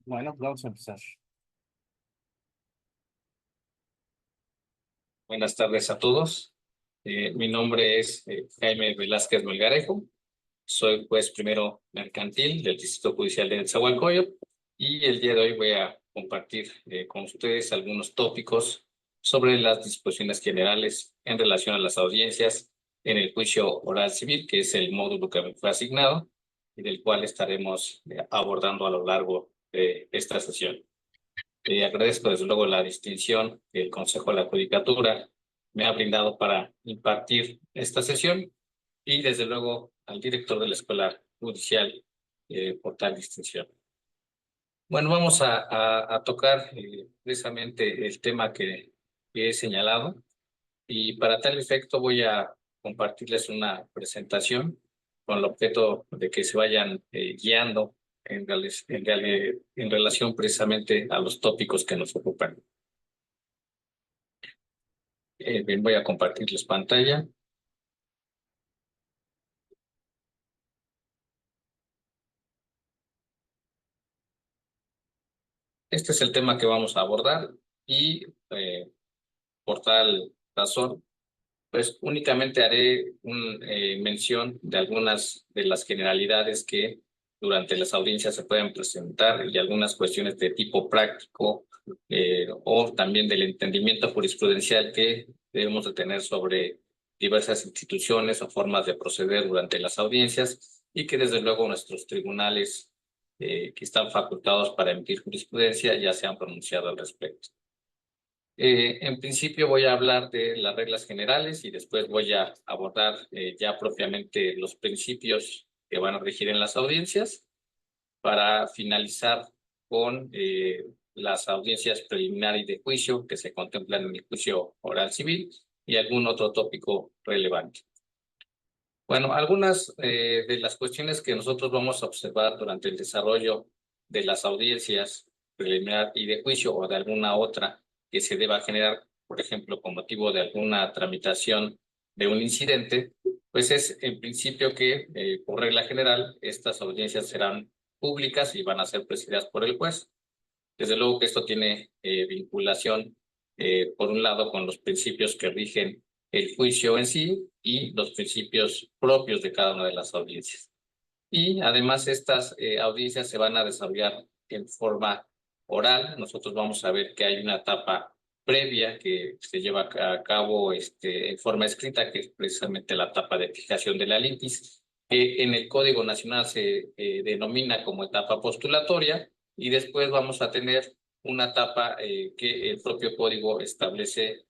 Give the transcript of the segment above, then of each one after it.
Bueno, pues vamos a empezar. Buenas tardes a todos. Mi nombre es Jaime Velázquez Melgarejo. Soy juez primero mercantil del Distrito Judicial de Nezahualcóyotl y el día de hoy voy a compartir con ustedes algunos tópicos sobre las disposiciones generales en relación a las audiencias en el juicio oral civil, que es el módulo que me fue asignado y del cual estaremos abordando a lo largo de esta sesión. Agradezco desde luego la distinción que el Consejo de la Judicatura me ha brindado para impartir esta sesión y desde luego al director de la Escuela Judicial por tal distinción. Bueno, vamos a tocar precisamente el tema que he señalado y para tal efecto voy a compartirles una presentación con el objeto de que se vayan guiando en relación precisamente a los tópicos que nos ocupan. Bien, voy a compartirles pantalla. Este es el tema que vamos a abordar y por tal razón, pues únicamente haré una mención de algunas de las generalidades que durante las audiencias se pueden presentar y algunas cuestiones de tipo práctico o también del entendimiento jurisprudencial que debemos de tener sobre diversas instituciones o formas de proceder durante las audiencias y que desde luego nuestros tribunales que están facultados para emitir jurisprudencia ya se han pronunciado al respecto. En principio voy a hablar de las reglas generales y después voy a abordar ya propiamente los principios que van a regir en las audiencias para finalizar con las audiencias preliminar y de juicio que se contemplan en el juicio oral civil y algún otro tópico relevante. Bueno, algunas de las cuestiones que nosotros vamos a observar durante el desarrollo de las audiencias preliminar y de juicio o de alguna otra que se deba generar, por ejemplo, con motivo de alguna tramitación de un incidente, pues es en principio que, por regla general, estas audiencias serán públicas y van a ser presididas por el juez. Desde luego que esto tiene vinculación, por un lado, con los principios que rigen el juicio en sí y los principios propios de cada una de las audiencias. Y además estas audiencias se van a desarrollar en forma oral. Nosotros vamos a ver que hay una etapa previa que se lleva a cabo en forma escrita, que es precisamente la etapa de fijación de la litis, que en el Código Nacional se denomina como etapa postulatoria, y después vamos a tener una etapa que el propio código establece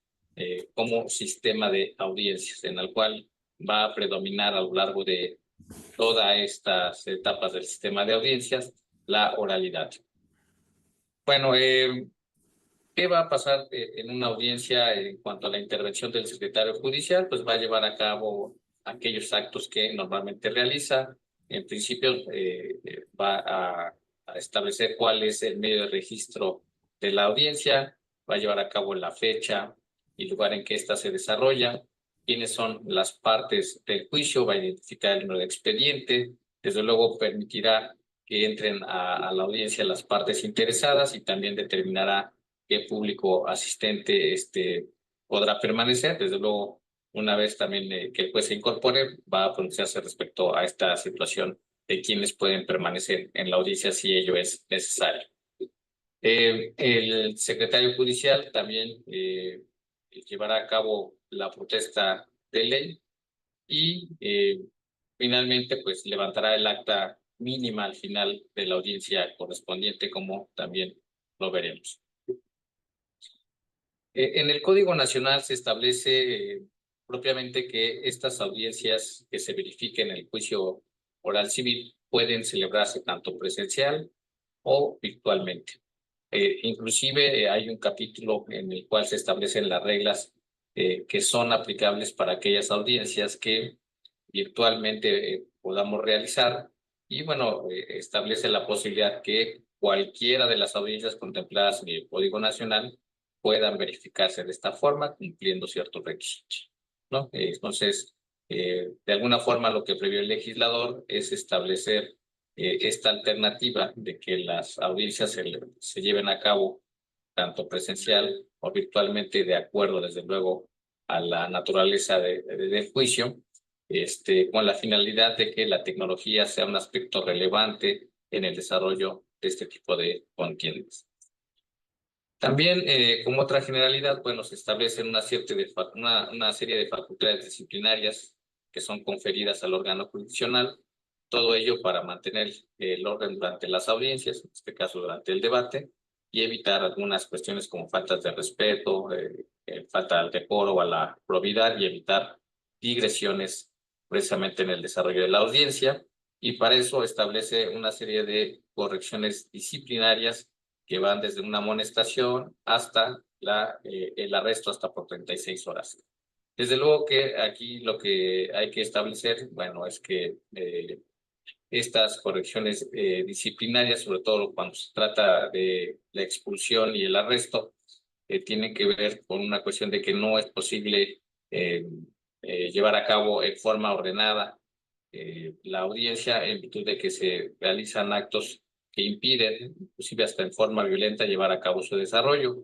como sistema de audiencias, en el cual va a predominar a lo largo de todas estas etapas del sistema de audiencias la oralidad. Bueno, ¿qué va a pasar en una audiencia en cuanto a la intervención del secretario judicial? Pues va a llevar a cabo aquellos actos que normalmente realiza. En principio va a establecer cuál es el medio de registro de la audiencia, va a llevar a cabo la fecha y lugar en que ésta se desarrolla, quiénes son las partes del juicio, va a identificar el número de expediente, desde luego permitirá que entren a la audiencia las partes interesadas y también determinará qué público asistente podrá permanecer. Desde luego, una vez también que el juez se incorpore, va a pronunciarse respecto a esta situación de quienes pueden permanecer en la audiencia si ello es necesario. El secretario judicial también llevará a cabo la protesta de ley y finalmente pues levantará el acta mínima al final de la audiencia correspondiente, como también lo veremos. En el Código Nacional se establece propiamente que estas audiencias que se verifiquen en el juicio oral civil pueden celebrarse tanto presencial o virtualmente. Inclusive hay un capítulo en el cual se establecen las reglas que son aplicables para aquellas audiencias que virtualmente podamos realizar y bueno, establece la posibilidad que cualquiera de las audiencias contempladas en el Código Nacional puedan verificarse de esta forma, cumpliendo ciertos requisitos, ¿no? Entonces, de alguna forma lo que previó el legislador es establecer esta alternativa de que las audiencias se lleven a cabo tanto presencial o virtualmente, de acuerdo, desde luego, a la naturaleza del juicio, con la finalidad de que la tecnología sea un aspecto relevante en el desarrollo de este tipo de contiendas. También, como otra generalidad, bueno, se establecen una serie de facultades disciplinarias que son conferidas al órgano jurisdiccional, todo ello para mantener el orden durante las audiencias, en este caso durante el debate, y evitar algunas cuestiones como faltas de respeto, falta al decoro o a la probidad, y evitar digresiones precisamente en el desarrollo de la audiencia. Y para eso establece una serie de correcciones disciplinarias que van desde una amonestación hasta el arresto hasta por 36 horas. Desde luego que aquí lo que hay que establecer, bueno, es que estas correcciones disciplinarias, sobre todo cuando se trata de la expulsión y el arresto, tienen que ver con una cuestión de que no es posible llevar a cabo en forma ordenada la audiencia, en virtud de que se realizan actos que impiden, inclusive hasta en forma violenta, llevar a cabo su desarrollo.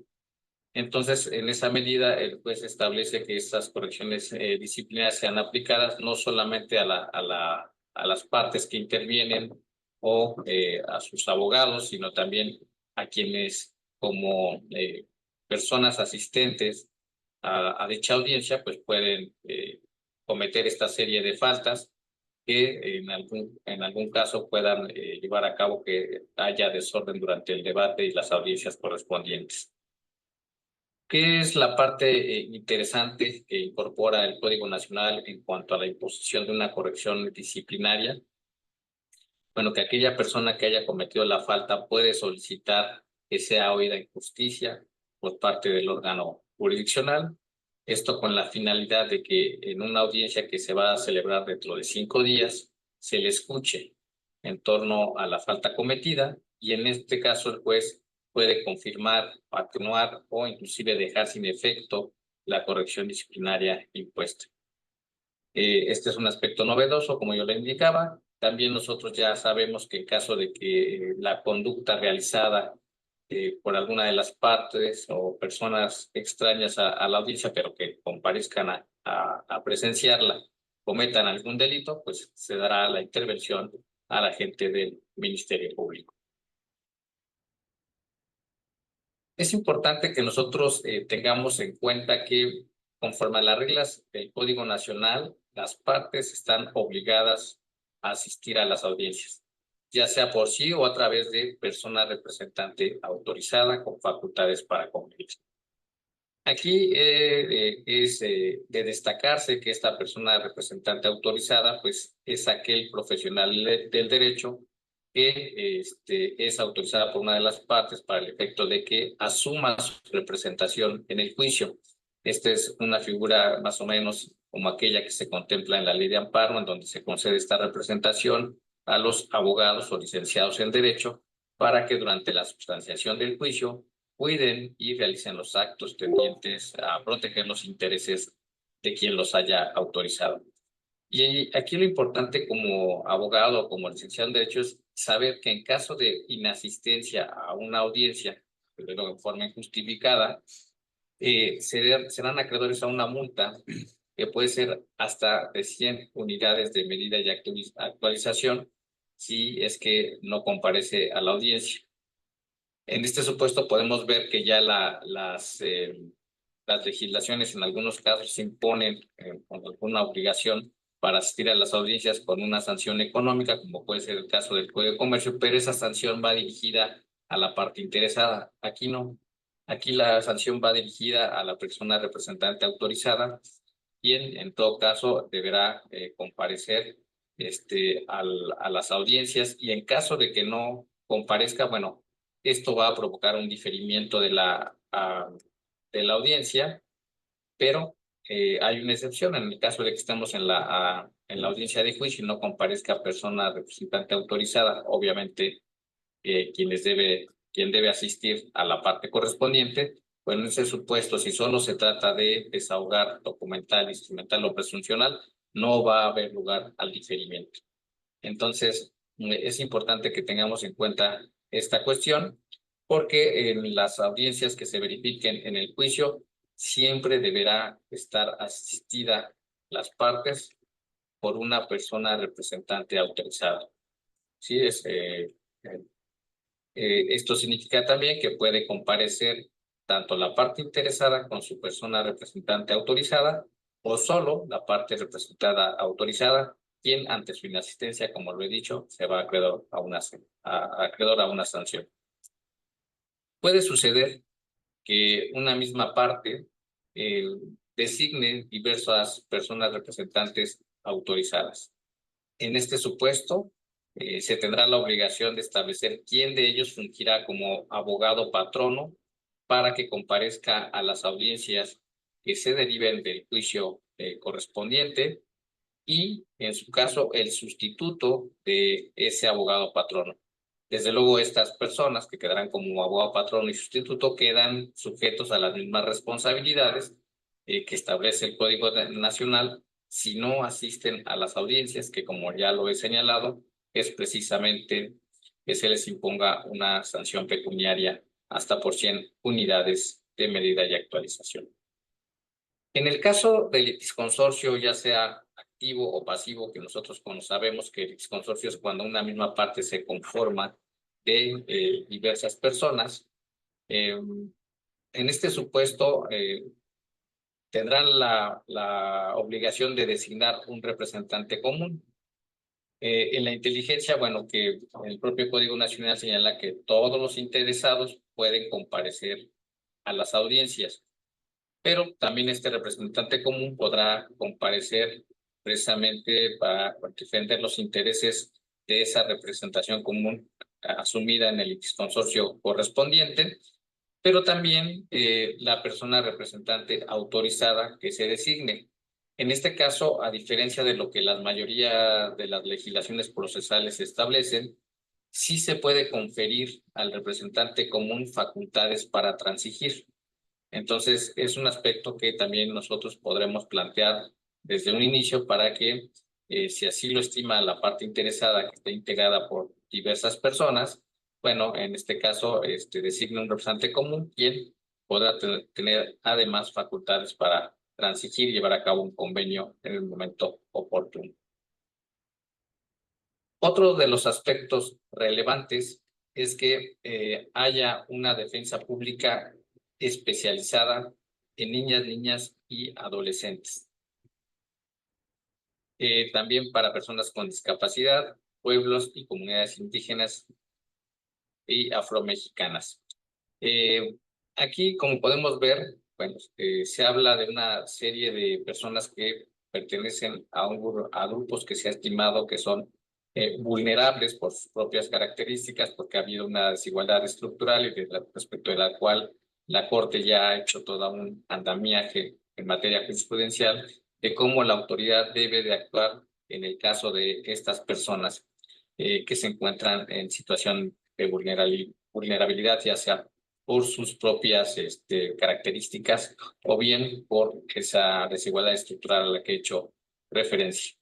Entonces, en esa medida, el juez establece que estas correcciones disciplinarias sean aplicadas no solamente a las partes que intervienen o a sus abogados, sino también a quienes, como personas asistentes a dicha audiencia, pues pueden cometer esta serie de faltas que en algún caso puedan llevar a cabo que haya desorden durante el debate y las audiencias correspondientes. ¿Qué es la parte interesante que incorpora el Código Nacional en cuanto a la imposición de una corrección disciplinaria? Bueno, que aquella persona que haya cometido la falta puede solicitar que sea oída en justicia por parte del órgano jurisdiccional. Esto con la finalidad de que en una audiencia que se va a celebrar dentro de 5 días, se le escuche en torno a la falta cometida, y en este caso el juez puede confirmar, atenuar o inclusive dejar sin efecto la corrección disciplinaria impuesta. Este es un aspecto novedoso, como yo le indicaba. También nosotros ya sabemos que en caso de que la conducta realizada por alguna de las partes o personas extrañas a la audiencia, pero que comparezcan a presenciarla, cometan algún delito, pues se dará la intervención a la gente del Ministerio Público. Es importante que nosotros tengamos en cuenta que, conforme a las reglas del Código Nacional, las partes están obligadas a asistir a las audiencias, ya sea por sí o a través de persona representante autorizada con facultades para convivir. Aquí es de destacarse que esta persona representante autorizada, pues, es aquel profesional del derecho que es autorizada por una de las partes para el efecto de que asuma su representación en el juicio. Esta es una figura más o menos como aquella que se contempla en la ley de amparo, en donde se concede esta representación a los abogados o licenciados en derecho para que durante la sustanciación del juicio cuiden y realicen los actos tendientes a proteger los intereses de quien los haya autorizado. Y aquí lo importante como abogado o como licenciado en Derecho es saber que en caso de inasistencia a una audiencia, pero en forma injustificada, serán acreedores a una multa que puede ser hasta de 100 unidades de medida y actualización si es que no comparece a la audiencia. En este supuesto podemos ver que ya las legislaciones en algunos casos imponen con alguna obligación para asistir a las audiencias con una sanción económica, como puede ser el caso del Código de Comercio, pero esa sanción va dirigida a la parte interesada. Aquí no. Aquí la sanción va dirigida a la persona representante autorizada, quien en todo caso deberá comparecer a las audiencias, y en caso de que no comparezca, bueno, esto va a provocar un diferimiento de la audiencia, pero hay una excepción en el caso de que estemos en la audiencia de juicio y no comparezca persona representante autorizada. Obviamente, quien debe asistir a la parte correspondiente. Bueno, en ese supuesto, si solo se trata de desahogar documental, instrumental o presuncional, no va a haber lugar al diferimiento. Entonces, Es importante que tengamos en cuenta esta cuestión, porque en las audiencias que se verifiquen en el juicio siempre deberá estar asistida las partes por una persona representante autorizada. Sí, esto significa también que puede comparecer tanto la parte interesada con su persona representante autorizada o solo la parte representada autorizada, quien ante su inasistencia, como lo he dicho, se va acreedor a una sanción. Puede suceder que una misma parte designe diversas personas representantes autorizadas. En este supuesto, se tendrá la obligación de establecer quién de ellos fungirá como abogado patrono para que comparezca a las audiencias que se deriven del juicio correspondiente y, en su caso, el sustituto de ese abogado patrono. Desde luego, estas personas que quedarán como abogado patrono y sustituto quedan sujetos a las mismas responsabilidades que establece el Código Nacional si no asisten a las audiencias, que como ya lo he señalado, es precisamente que se les imponga una sanción pecuniaria hasta por 100 unidades de medida y actualización. En el caso del litisconsorcio, ya sea activo o pasivo, que nosotros sabemos que el litisconsorcio es cuando una misma parte se conforma de diversas personas, en este supuesto tendrán la obligación de designar un representante común. En la inteligencia, bueno, que el propio Código Nacional señala que todos los interesados pueden comparecer a las audiencias, pero también este representante común podrá comparecer precisamente para defender los intereses de esa representación común asumida en el litisconsorcio correspondiente, pero también la persona representante autorizada que se designe. En este caso, a diferencia de lo que la mayoría de las legislaciones procesales establecen, sí se puede conferir al representante común facultades para transigir. Entonces, es un aspecto que también nosotros podremos plantear desde un inicio para que, si así lo estima la parte interesada, que esté integrada por diversas personas, bueno, en este caso, designe un representante común, quien podrá tener además facultades para transigir y llevar a cabo un convenio en el momento oportuno. Otro de los aspectos relevantes es que haya una defensa pública especializada en niñas y adolescentes. También para personas con discapacidad, pueblos y comunidades indígenas y afromexicanas. Aquí, como podemos ver, bueno, se habla de una serie de personas que pertenecen a grupos que se ha estimado que son vulnerables por sus propias características, porque ha habido una desigualdad estructural y respecto de la cual la Corte ya ha hecho todo un andamiaje en materia jurisprudencial de cómo la autoridad debe de actuar en el caso de estas personas que se encuentran en situación de vulnerabilidad, ya sea por sus propias características o bien por esa desigualdad estructural a la que he hecho referencia.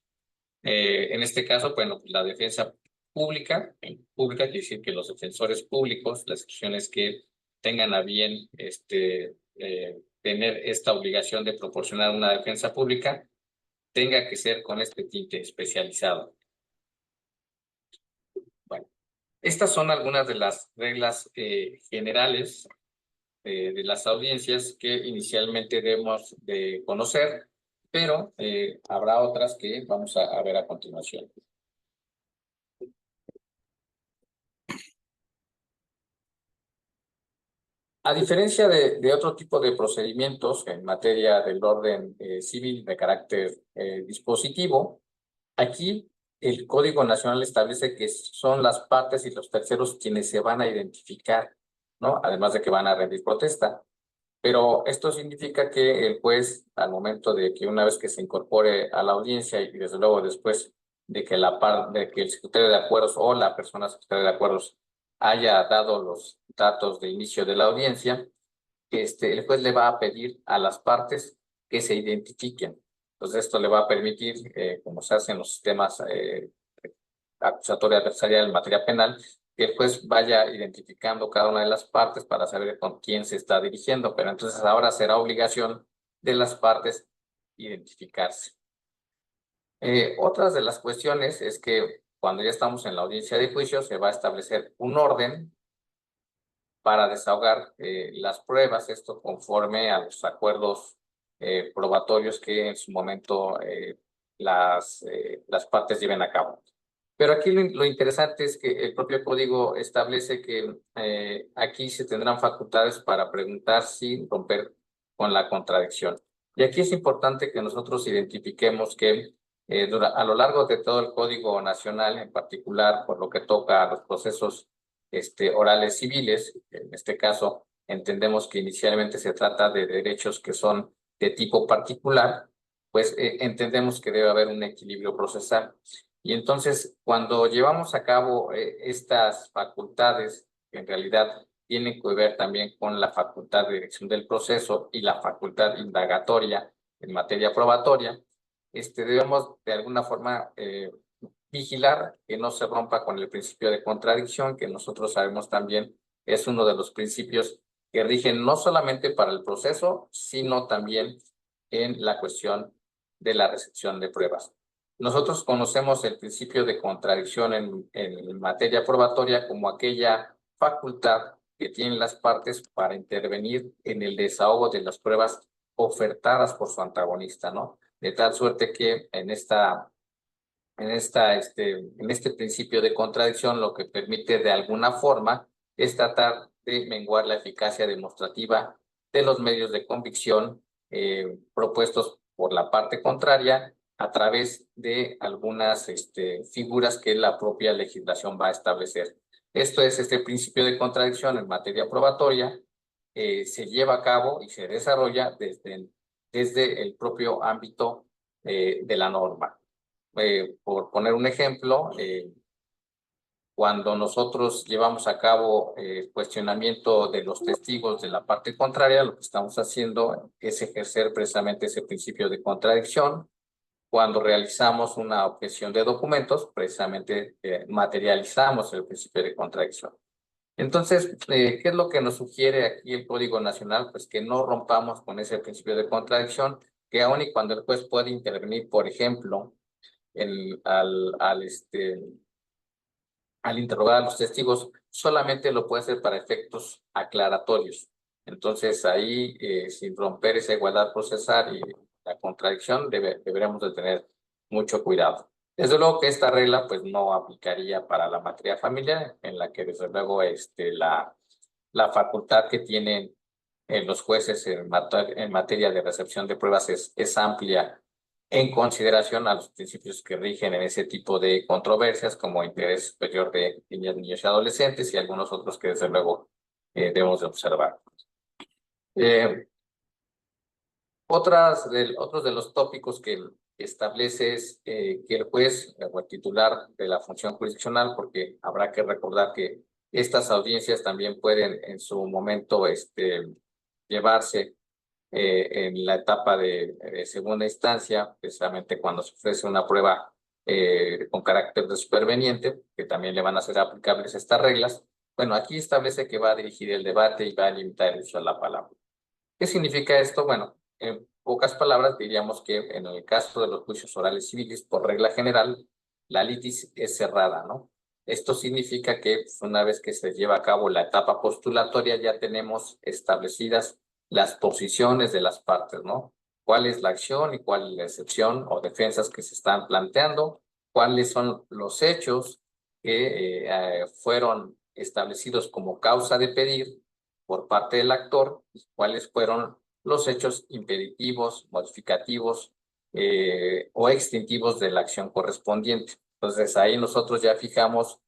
En este caso, bueno, pues la defensa pública quiere decir que los defensores públicos, las instituciones que tengan a bien tener esta obligación de proporcionar una defensa pública, tenga que ser con este tinte especializado. Bueno, estas son algunas de las reglas generales de las audiencias que inicialmente debemos de conocer, pero habrá otras que vamos a ver a continuación. A diferencia de otro tipo de procedimientos en materia del orden civil de carácter dispositivo, aquí el Código Nacional establece que son las partes y los terceros quienes se van a identificar, ¿no? Además de que van a rendir protesta. Pero esto significa que el juez, al momento de que una vez que se incorpore a la audiencia y desde luego después de que el secretario de acuerdos o la persona secretaria de acuerdos haya dado los datos de inicio de la audiencia, el juez le va a pedir a las partes que se identifiquen. Entonces esto le va a permitir, como se hace en los sistemas acusatoria adversarial en materia penal, que el juez vaya identificando cada una de las partes para saber con quién se está dirigiendo, pero entonces ahora será obligación de las partes identificarse. Otras de las cuestiones es que cuando ya estamos en la audiencia de juicio se va a establecer un orden para desahogar las pruebas, esto conforme a los acuerdos probatorios que en su momento las partes lleven a cabo. Pero aquí lo interesante es que el propio código establece que aquí se tendrán facultades para preguntar sin romper con la contradicción. Y aquí es importante que nosotros identifiquemos que a lo largo de todo el Código Nacional, en particular por lo que toca a los procesos orales civiles, en este caso entendemos que inicialmente se trata de derechos que son de tipo particular, pues entendemos que debe haber un equilibrio procesal. Y entonces, cuando llevamos a cabo estas facultades, que en realidad tienen que ver también con la facultad de dirección del proceso y la facultad indagatoria en materia probatoria, debemos de alguna forma vigilar que no se rompa con el principio de contradicción, que nosotros sabemos también es uno de los principios que rigen no solamente para el proceso, sino también en la cuestión de la recepción de pruebas. Nosotros conocemos el principio de contradicción en materia probatoria como aquella facultad que tienen las partes para intervenir en el desahogo de las pruebas ofertadas por su antagonista, ¿no? De tal suerte que en este principio de contradicción lo que permite de alguna forma es tratar de menguar la eficacia demostrativa de los medios de convicción propuestos por la parte contraria a través de algunas figuras que la propia legislación va a establecer. Esto es este principio de contradicción en materia probatoria, se lleva a cabo y se desarrolla desde el propio ámbito de la norma. Por poner un ejemplo, cuando nosotros llevamos a cabo cuestionamiento de los testigos de la parte contraria, lo que estamos haciendo es ejercer precisamente ese principio de contradicción. Cuando realizamos una objeción de documentos, precisamente materializamos el principio de contradicción. Entonces, ¿qué es lo que nos sugiere aquí el Código Nacional? Pues que no rompamos con ese principio de contradicción, que aun y cuando el juez puede intervenir, por ejemplo, al interrogar a los testigos, solamente lo puede hacer para efectos aclaratorios. Entonces, ahí, sin romper esa igualdad procesal y la contradicción, deberíamos de tener mucho cuidado. Desde luego que esta regla pues no aplicaría para la materia familiar, en la que desde luego la facultad que tienen los jueces en materia de recepción de pruebas es amplia en consideración a los principios que rigen en ese tipo de controversias, como interés superior de niñas, niños y adolescentes y algunos otros que desde luego debemos de observar. Otros de los tópicos que establece es que el juez o el titular de la función jurisdiccional, porque habrá que recordar que estas audiencias también pueden en su momento llevarse en la etapa de segunda instancia, precisamente cuando se ofrece una prueba con carácter de superveniente, que también le van a ser aplicables estas reglas. Bueno, aquí establece que va a dirigir el debate y va a limitar el uso de la palabra. ¿Qué significa esto? Bueno, en pocas palabras diríamos que en el caso de los juicios orales civiles, por regla general, la litis es cerrada, ¿no? Esto significa que una vez que se lleva a cabo la etapa postulatoria ya tenemos establecidas las posiciones de las partes, ¿no? ¿Cuál es la acción y cuál es la excepción o defensas que se están planteando? ¿Cuáles son los hechos que fueron establecidos como causa de pedir por parte del actor? ¿Cuáles fueron los hechos impeditivos, modificativos o extintivos de la acción correspondiente? Entonces ahí nosotros ya fijamos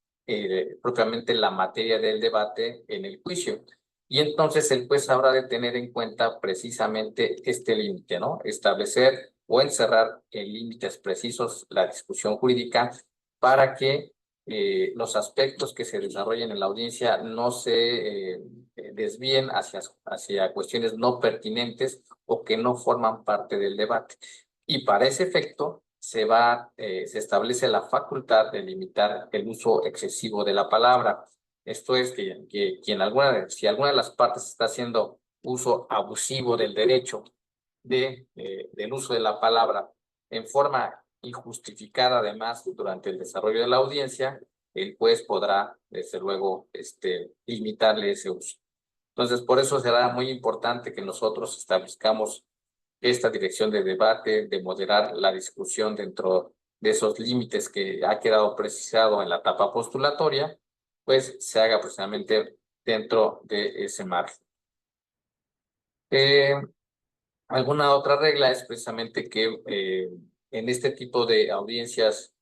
propiamente la materia del debate en el juicio. Y entonces el juez habrá de tener en cuenta precisamente este límite, ¿no? Establecer o encerrar en límites precisos la discusión jurídica para que los aspectos que se desarrollen en la audiencia no se desvíen hacia cuestiones no pertinentes o que no forman parte del debate. Y para ese efecto, se establece la facultad de limitar el uso excesivo de la palabra. Esto es que si alguna de las partes está haciendo uso abusivo del derecho del uso de la palabra en forma injustificada, además, durante el desarrollo de la audiencia, el juez podrá, desde luego, limitarle ese uso. Entonces, por eso será muy importante que nosotros establezcamos esta dirección de debate, de moderar la discusión dentro de esos límites que ha quedado precisado en la etapa postulatoria, pues se haga precisamente dentro de ese margen. Alguna otra regla es precisamente que en este tipo de audiencias,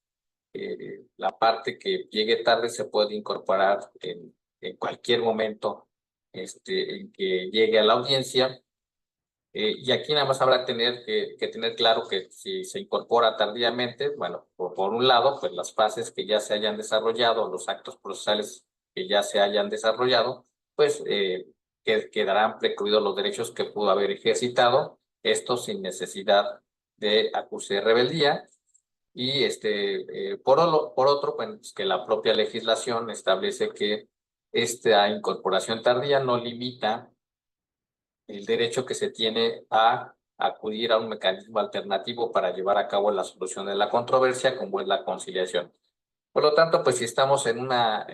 la parte que llegue tarde se puede incorporar en cualquier momento en que llegue a la audiencia. Y aquí nada más habrá que tener claro que si se incorpora tardíamente, bueno, por un lado, pues las fases que ya se hayan desarrollado, los actos procesales que ya se hayan desarrollado, pues quedarán precluidos los derechos que pudo haber ejercitado, esto sin necesidad de acuse de rebeldía. Y por otro, pues que la propia legislación establece que esta incorporación tardía no limita el derecho que se tiene a acudir a un mecanismo alternativo para llevar a cabo la solución de la controversia, como es la conciliación. Por lo tanto, pues si estamos en una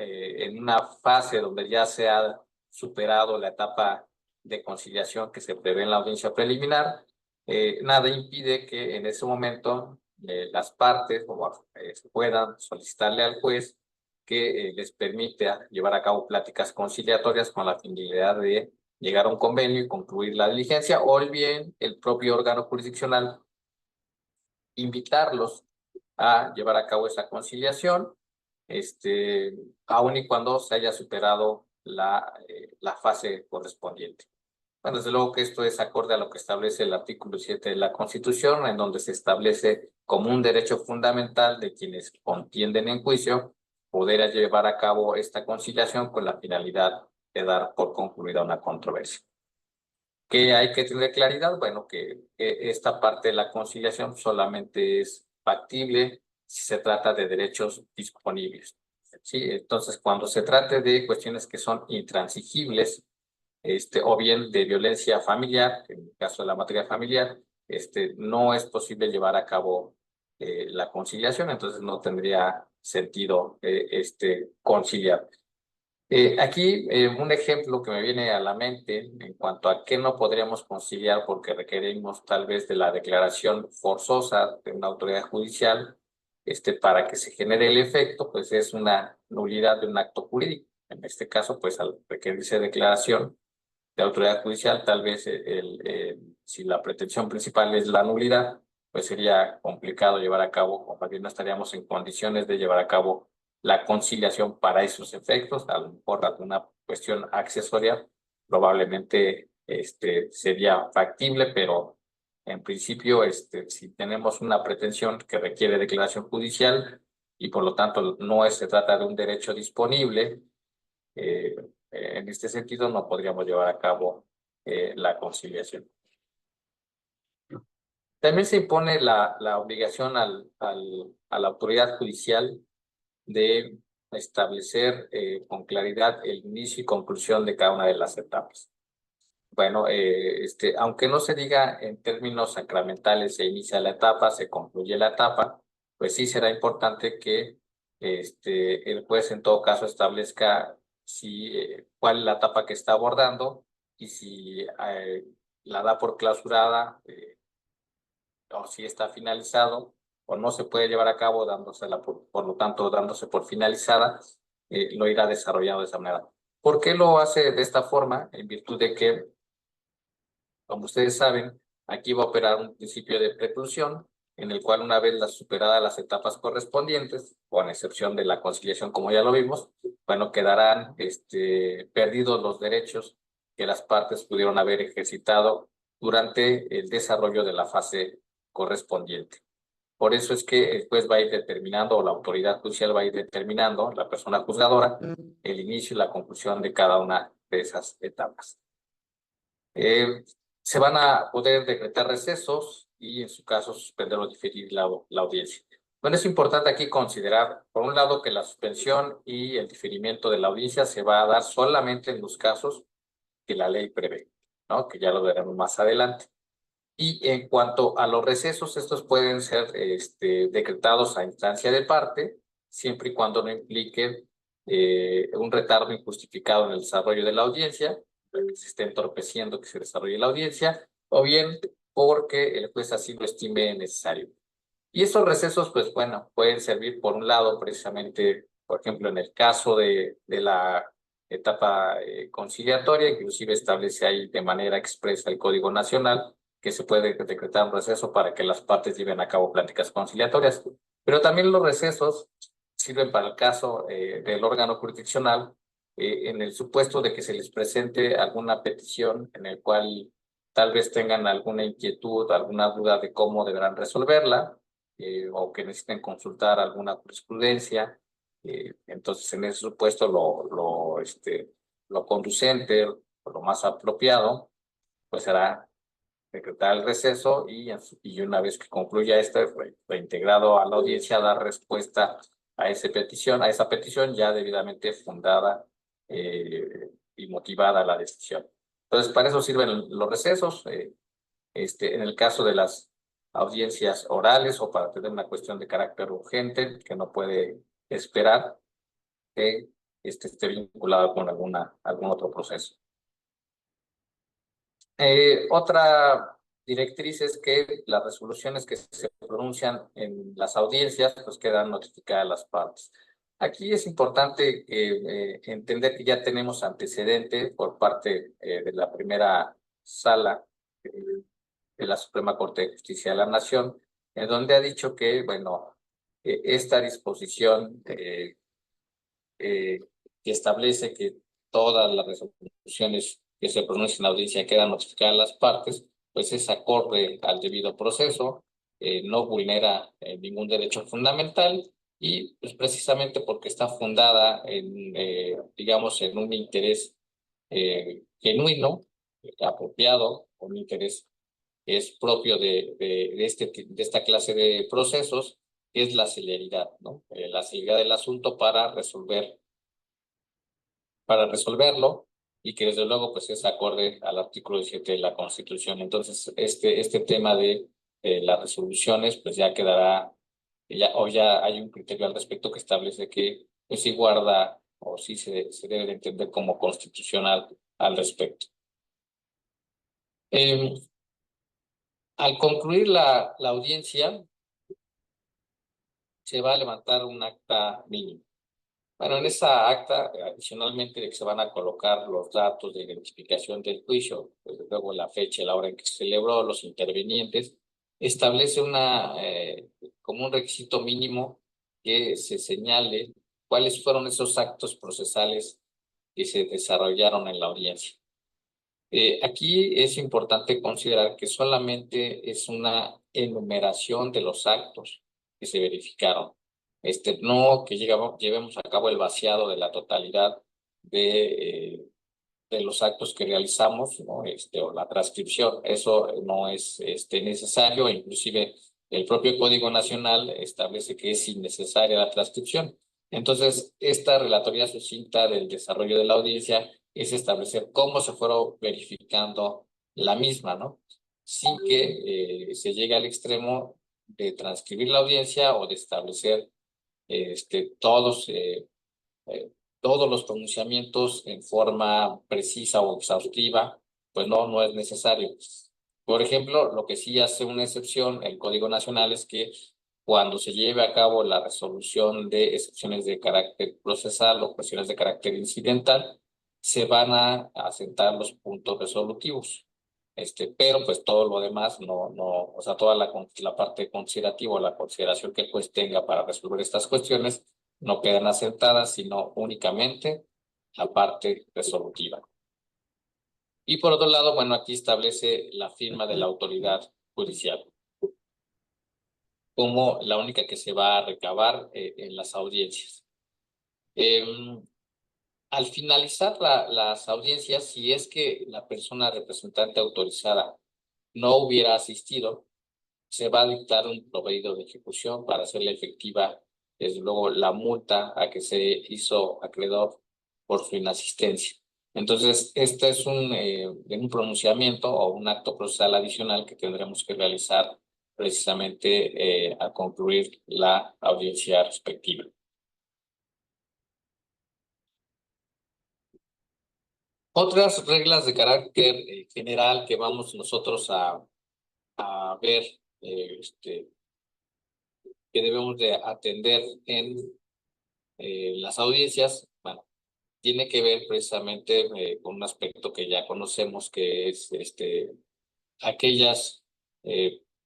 fase donde ya se ha superado la etapa de conciliación que se prevé en la audiencia preliminar, nada impide que en ese momento las partes puedan solicitarle al juez que les permita llevar a cabo pláticas conciliatorias con la finalidad de llegar a un convenio y concluir la diligencia, o bien el propio órgano jurisdiccional invitarlos a llevar a cabo esa conciliación, aun y cuando se haya superado la fase correspondiente. Bueno, desde luego que esto es acorde a lo que establece el artículo 7 de la Constitución, en donde se establece como un derecho fundamental de quienes contienden en juicio poder llevar a cabo esta conciliación con la finalidad de dar por concluida una controversia. ¿Qué hay que tener claridad? Bueno, que esta parte de la conciliación solamente es factible si se trata de derechos disponibles. ¿Sí? Entonces, cuando se trate de cuestiones que son intransigibles, o bien de violencia familiar, en el caso de la materia familiar, no es posible llevar a cabo la conciliación, entonces no tendría sentido conciliar. Aquí un ejemplo que me viene a la mente en cuanto a qué no podríamos conciliar porque requerimos tal vez de la declaración forzosa de una autoridad judicial para que se genere el efecto, pues es una nulidad de un acto jurídico. En este caso, pues al requerirse declaración de autoridad judicial, tal vez si la pretensión principal es la nulidad, pues sería complicado llevar a cabo, o más bien no estaríamos en condiciones de llevar a cabo la conciliación para esos efectos. A lo mejor alguna cuestión accesoria probablemente sería factible, pero en principio si tenemos una pretensión que requiere declaración judicial y por lo tanto no se trata de un derecho disponible, en este sentido no podríamos llevar a cabo la conciliación. También se impone la obligación a la autoridad judicial de establecer con claridad el inicio y conclusión de cada una de las etapas. Bueno, aunque no se diga en términos sacramentales, se inicia la etapa, se concluye la etapa, pues sí será importante que el juez en todo caso establezca cuál es la etapa que está abordando y si la da por clausurada o si está finalizado o no se puede llevar a cabo dándosela por lo tanto dándose por finalizada, lo irá desarrollando de esa manera. ¿Por qué lo hace de esta forma? En virtud de que, como ustedes saben, aquí va a operar un principio de preclusión, en el cual una vez superadas las etapas correspondientes, con excepción de la conciliación, como ya lo vimos, bueno, quedarán perdidos los derechos que las partes pudieron haber ejercitado durante el desarrollo de la fase correspondiente. Por eso es que el juez va a ir determinando, o la autoridad judicial va a ir determinando, la persona juzgadora, el inicio y la conclusión de cada una de esas etapas. Se van a poder decretar recesos y en su caso suspender o diferir la audiencia. Bueno, es importante aquí considerar, por un lado, que la suspensión y el diferimiento de la audiencia se va a dar solamente en los casos que la ley prevé, ¿no? Que ya lo veremos más adelante. Y en cuanto a los recesos, estos pueden ser decretados a instancia de parte, siempre y cuando no impliquen un retardo injustificado en el desarrollo de la audiencia, que se esté entorpeciendo que se desarrolle la audiencia, o bien porque el juez así lo estime necesario. Y esos recesos, pues bueno, pueden servir por un lado precisamente, por ejemplo, en el caso de la etapa conciliatoria, inclusive establece ahí de manera expresa el Código Nacional que se puede decretar un receso para que las partes lleven a cabo pláticas conciliatorias. Pero también los recesos sirven para el caso del órgano jurisdiccional en el supuesto de que se les presente alguna petición en el cual tal vez tengan alguna inquietud, alguna duda de cómo deberán resolverla o que necesiten consultar alguna jurisprudencia. Entonces, en ese supuesto, lo conducente, o lo más apropiado, pues será decretar el receso y una vez que concluya reintegrado a la audiencia, dar respuesta a esa petición ya debidamente fundada y motivada la decisión. Entonces, para eso sirven los recesos. En el caso de las audiencias orales o para tener una cuestión de carácter urgente que no puede esperar que esté vinculada con algún otro proceso. Otra directriz es que las resoluciones que se pronuncian en las audiencias pues quedan notificadas a las partes. Aquí es importante entender que ya tenemos antecedente por parte de la primera sala de la Suprema Corte de Justicia de la Nación, en donde ha dicho que, bueno, esta disposición que establece que todas las resoluciones que se pronuncien en la audiencia quedan notificadas a las partes, pues es acorde al debido proceso, no vulnera ningún derecho fundamental y pues precisamente porque está fundada en, digamos, en un interés genuino, apropiado, un interés que es propio de esta clase de procesos, que es la celeridad, ¿no? La celeridad del asunto para resolverlo y que desde luego pues es acorde al artículo 17 de la Constitución. Entonces, este tema de las resoluciones pues ya quedará, ya hay un criterio al respecto que establece que pues sí guarda o sí se debe de entender como constitucional al respecto. Al concluir la audiencia, se va a levantar un acta mínima. Bueno, en esa acta, adicionalmente de que se van a colocar los datos de identificación del juicio, pues luego la fecha y la hora en que se celebró, los intervinientes, establece como un requisito mínimo que se señale cuáles fueron esos actos procesales que se desarrollaron en la audiencia. Aquí es importante considerar que solamente es una enumeración de los actos que se verificaron. No que llevemos a cabo el vaciado de la totalidad de los actos que realizamos, ¿no? O la transcripción. Eso no es necesario, inclusive el propio Código Nacional establece que es innecesaria la transcripción. Entonces, esta relatoría sucinta del desarrollo de la audiencia es establecer cómo se fueron verificando la misma, ¿no? Sin que se llegue al extremo de transcribir la audiencia o de establecer todos los pronunciamientos en forma precisa o exhaustiva, pues no es necesario. Por ejemplo, lo que sí hace una excepción el Código Nacional es que cuando se lleve a cabo la resolución de excepciones de carácter procesal o cuestiones de carácter incidental, se van a asentar los puntos resolutivos. Pero pues todo lo demás o sea, toda la parte considerativa o la consideración que el juez tenga para resolver estas cuestiones no quedan asentadas, sino únicamente la parte resolutiva. Y por otro lado, bueno, aquí establece la firma de la autoridad judicial como la única que se va a recabar en las audiencias. Al finalizar las audiencias, si es que la persona representante autorizada no hubiera asistido, se va a dictar un provedido de ejecución para hacerle efectiva, desde luego, la multa a que se hizo acreedor por su inasistencia. Entonces, este es un pronunciamiento o un acto procesal adicional que tendremos que realizar precisamente al concluir la audiencia respectiva. Otras reglas de carácter general que vamos nosotros a ver, que debemos de atender en las audiencias, bueno, tiene que ver precisamente con un aspecto que ya conocemos, que es aquellas,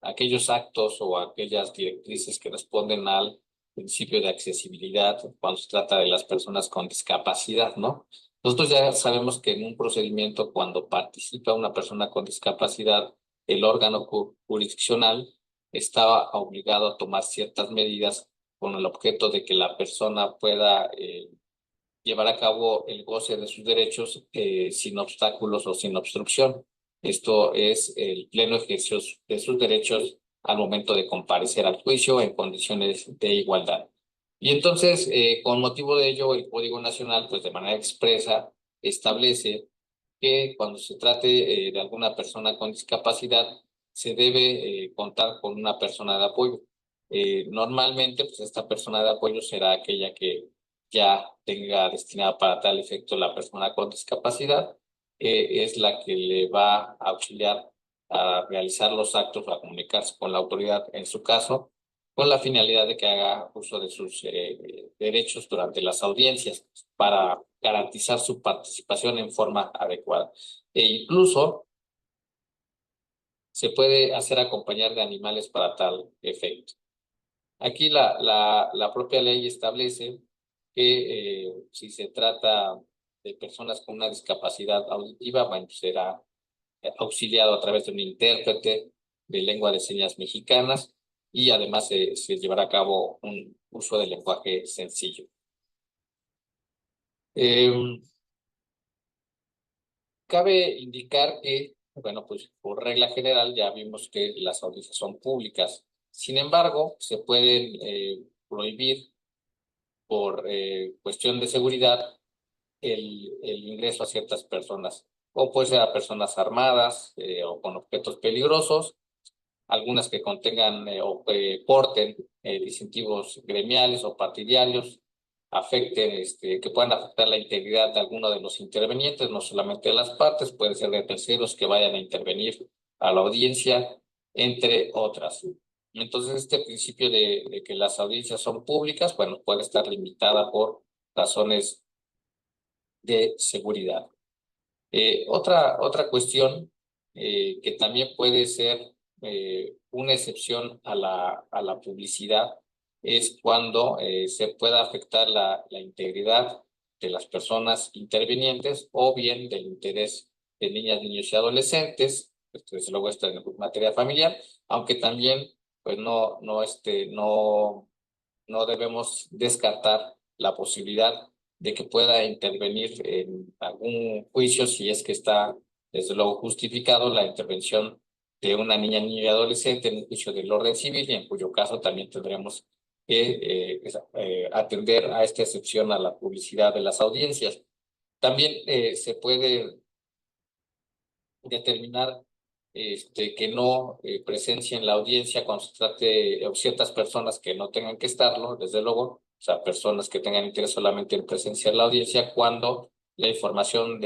aquellos actos o aquellas directrices que responden al principio de accesibilidad cuando se trata de las personas con discapacidad, ¿no? Nosotros ya sabemos que en un procedimiento, cuando participa una persona con discapacidad, el órgano jurisdiccional está obligado a tomar ciertas medidas con el objeto de que la persona pueda llevar a cabo el goce de sus derechos sin obstáculos o sin obstrucción. Esto es el pleno ejercicio de sus derechos al momento de comparecer al juicio en condiciones de igualdad. Y entonces, con motivo de ello, el Código Nacional, pues de manera expresa, establece que cuando se trate de alguna persona con discapacidad, se debe contar con una persona de apoyo. Normalmente, pues esta persona de apoyo será aquella que ya tenga destinada para tal efecto la persona con discapacidad, es la que le va a auxiliar a realizar los actos o a comunicarse con la autoridad en su caso, con la finalidad de que haga uso de sus derechos durante las audiencias para garantizar su participación en forma adecuada. E incluso se puede hacer acompañar de animales para tal efecto. Aquí la propia ley establece que si se trata de personas con una discapacidad auditiva, bueno, será auxiliado a través de un intérprete de lengua de señas mexicanas y además se llevará a cabo un uso del lenguaje sencillo. Cabe indicar que, bueno, pues por regla general ya vimos que las audiencias son públicas. Sin embargo, se pueden prohibir por cuestión de seguridad el ingreso a ciertas personas, o puede ser a personas armadas o con objetos peligrosos, algunas que contengan o porten distintivos gremiales o partidarios, afecten, que puedan afectar la integridad de alguno de los intervenientes, no solamente de las partes, puede ser de terceros que vayan a intervenir a la audiencia, entre otras. Entonces, este principio de que las audiencias son públicas, bueno, puede estar limitada por razones de seguridad. Otra cuestión que también puede ser una excepción a la publicidad es cuando se pueda afectar la integridad de las personas intervinientes o bien del interés de niñas, niños y adolescentes, desde luego esto en materia familiar, aunque también pues no debemos descartar la posibilidad de que pueda intervenir en algún juicio si es que está, desde luego, justificado la intervención de una niña, niño y adolescente en un juicio del orden civil, y en cuyo caso también tendremos que atender a esta excepción a la publicidad de las audiencias. También se puede determinar que no presencien la audiencia cuando se trate o ciertas personas que no tengan que estarlo, desde luego, o sea, personas que tengan interés solamente en presenciar la audiencia cuando la información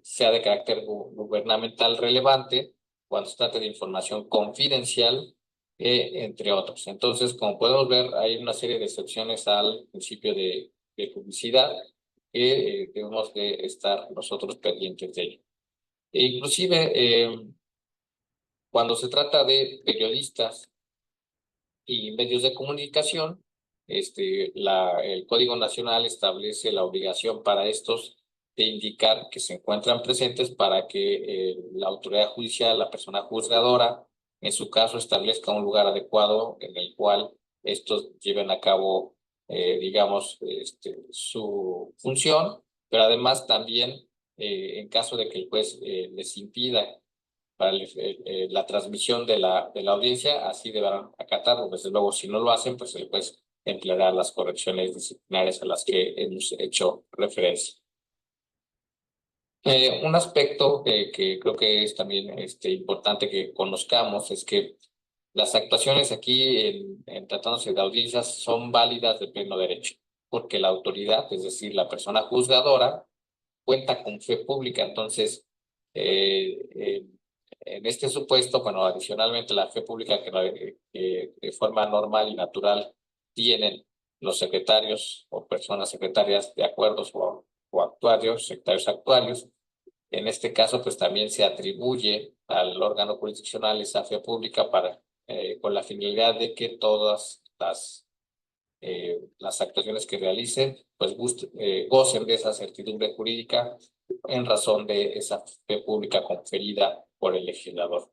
sea de carácter gubernamental relevante, cuando se trate de información confidencial, entre otros. Entonces, como podemos ver, hay una serie de excepciones al principio de publicidad que debemos de estar nosotros pendientes de ello. E inclusive, cuando se trata de periodistas y medios de comunicación, el Código Nacional establece la obligación para estos de indicar que se encuentran presentes para que la autoridad judicial, la persona juzgadora, en su caso, establezca un lugar adecuado en el cual estos lleven a cabo, digamos, su función, pero además también, en caso de que el juez les impida la transmisión de la audiencia, así deberán acatarlo. Desde luego, si no lo hacen, pues se les puede emplear las correcciones disciplinarias a las que hemos hecho referencia. Un aspecto que creo que es también importante que conozcamos es que las actuaciones aquí en tratándose de audiencias son válidas de pleno derecho, porque la autoridad, es decir, la persona juzgadora, cuenta con fe pública. Entonces, en este supuesto, bueno, adicionalmente la fe pública que de forma normal y natural tienen los secretarios o personas secretarias de acuerdos o actuarios, secretarios actuarios. En este caso, pues también se atribuye al órgano jurisdiccional esa fe pública con la finalidad de que todas las actuaciones que realicen, pues gocen de esa certidumbre jurídica en razón de esa fe pública conferida por el legislador.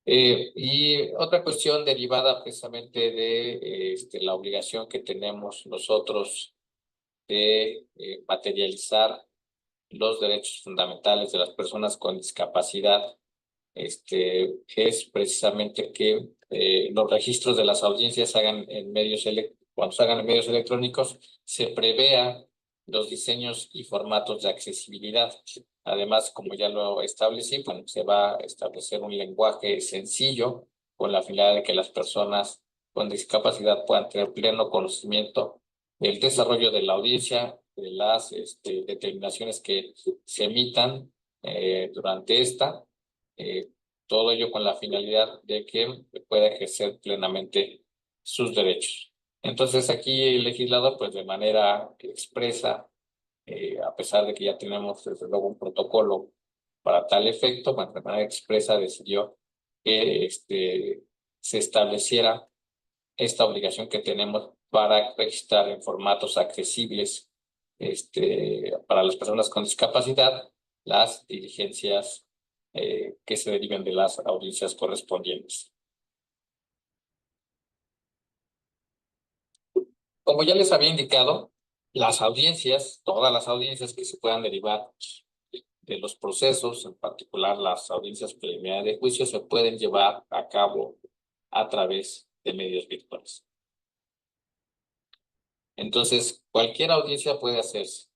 Y otra cuestión derivada precisamente de la obligación que tenemos nosotros de materializar los derechos fundamentales de las personas con discapacidad, es precisamente que los registros de las audiencias cuando se hagan en medios electrónicos, se prevea los diseños y formatos de accesibilidad. Además, como ya lo establecí, bueno, se va a establecer un lenguaje sencillo con la finalidad de que las personas con discapacidad puedan tener pleno conocimiento del desarrollo de la audiencia, de las determinaciones que se emitan durante esta, todo ello con la finalidad de que pueda ejercer plenamente sus derechos. Entonces aquí el legislador, pues de manera expresa, a pesar de que ya tenemos desde luego un protocolo para tal efecto, bueno, de manera expresa decidió que se estableciera esta obligación que tenemos para registrar en formatos accesibles para las personas con discapacidad las diligencias que se deriven de las audiencias correspondientes. Como ya les había indicado, las audiencias, todas las audiencias que se puedan derivar de los procesos, en particular las audiencias preliminares de juicio, se pueden llevar a cabo a través de medios virtuales. Entonces, cualquier audiencia puede hacerse.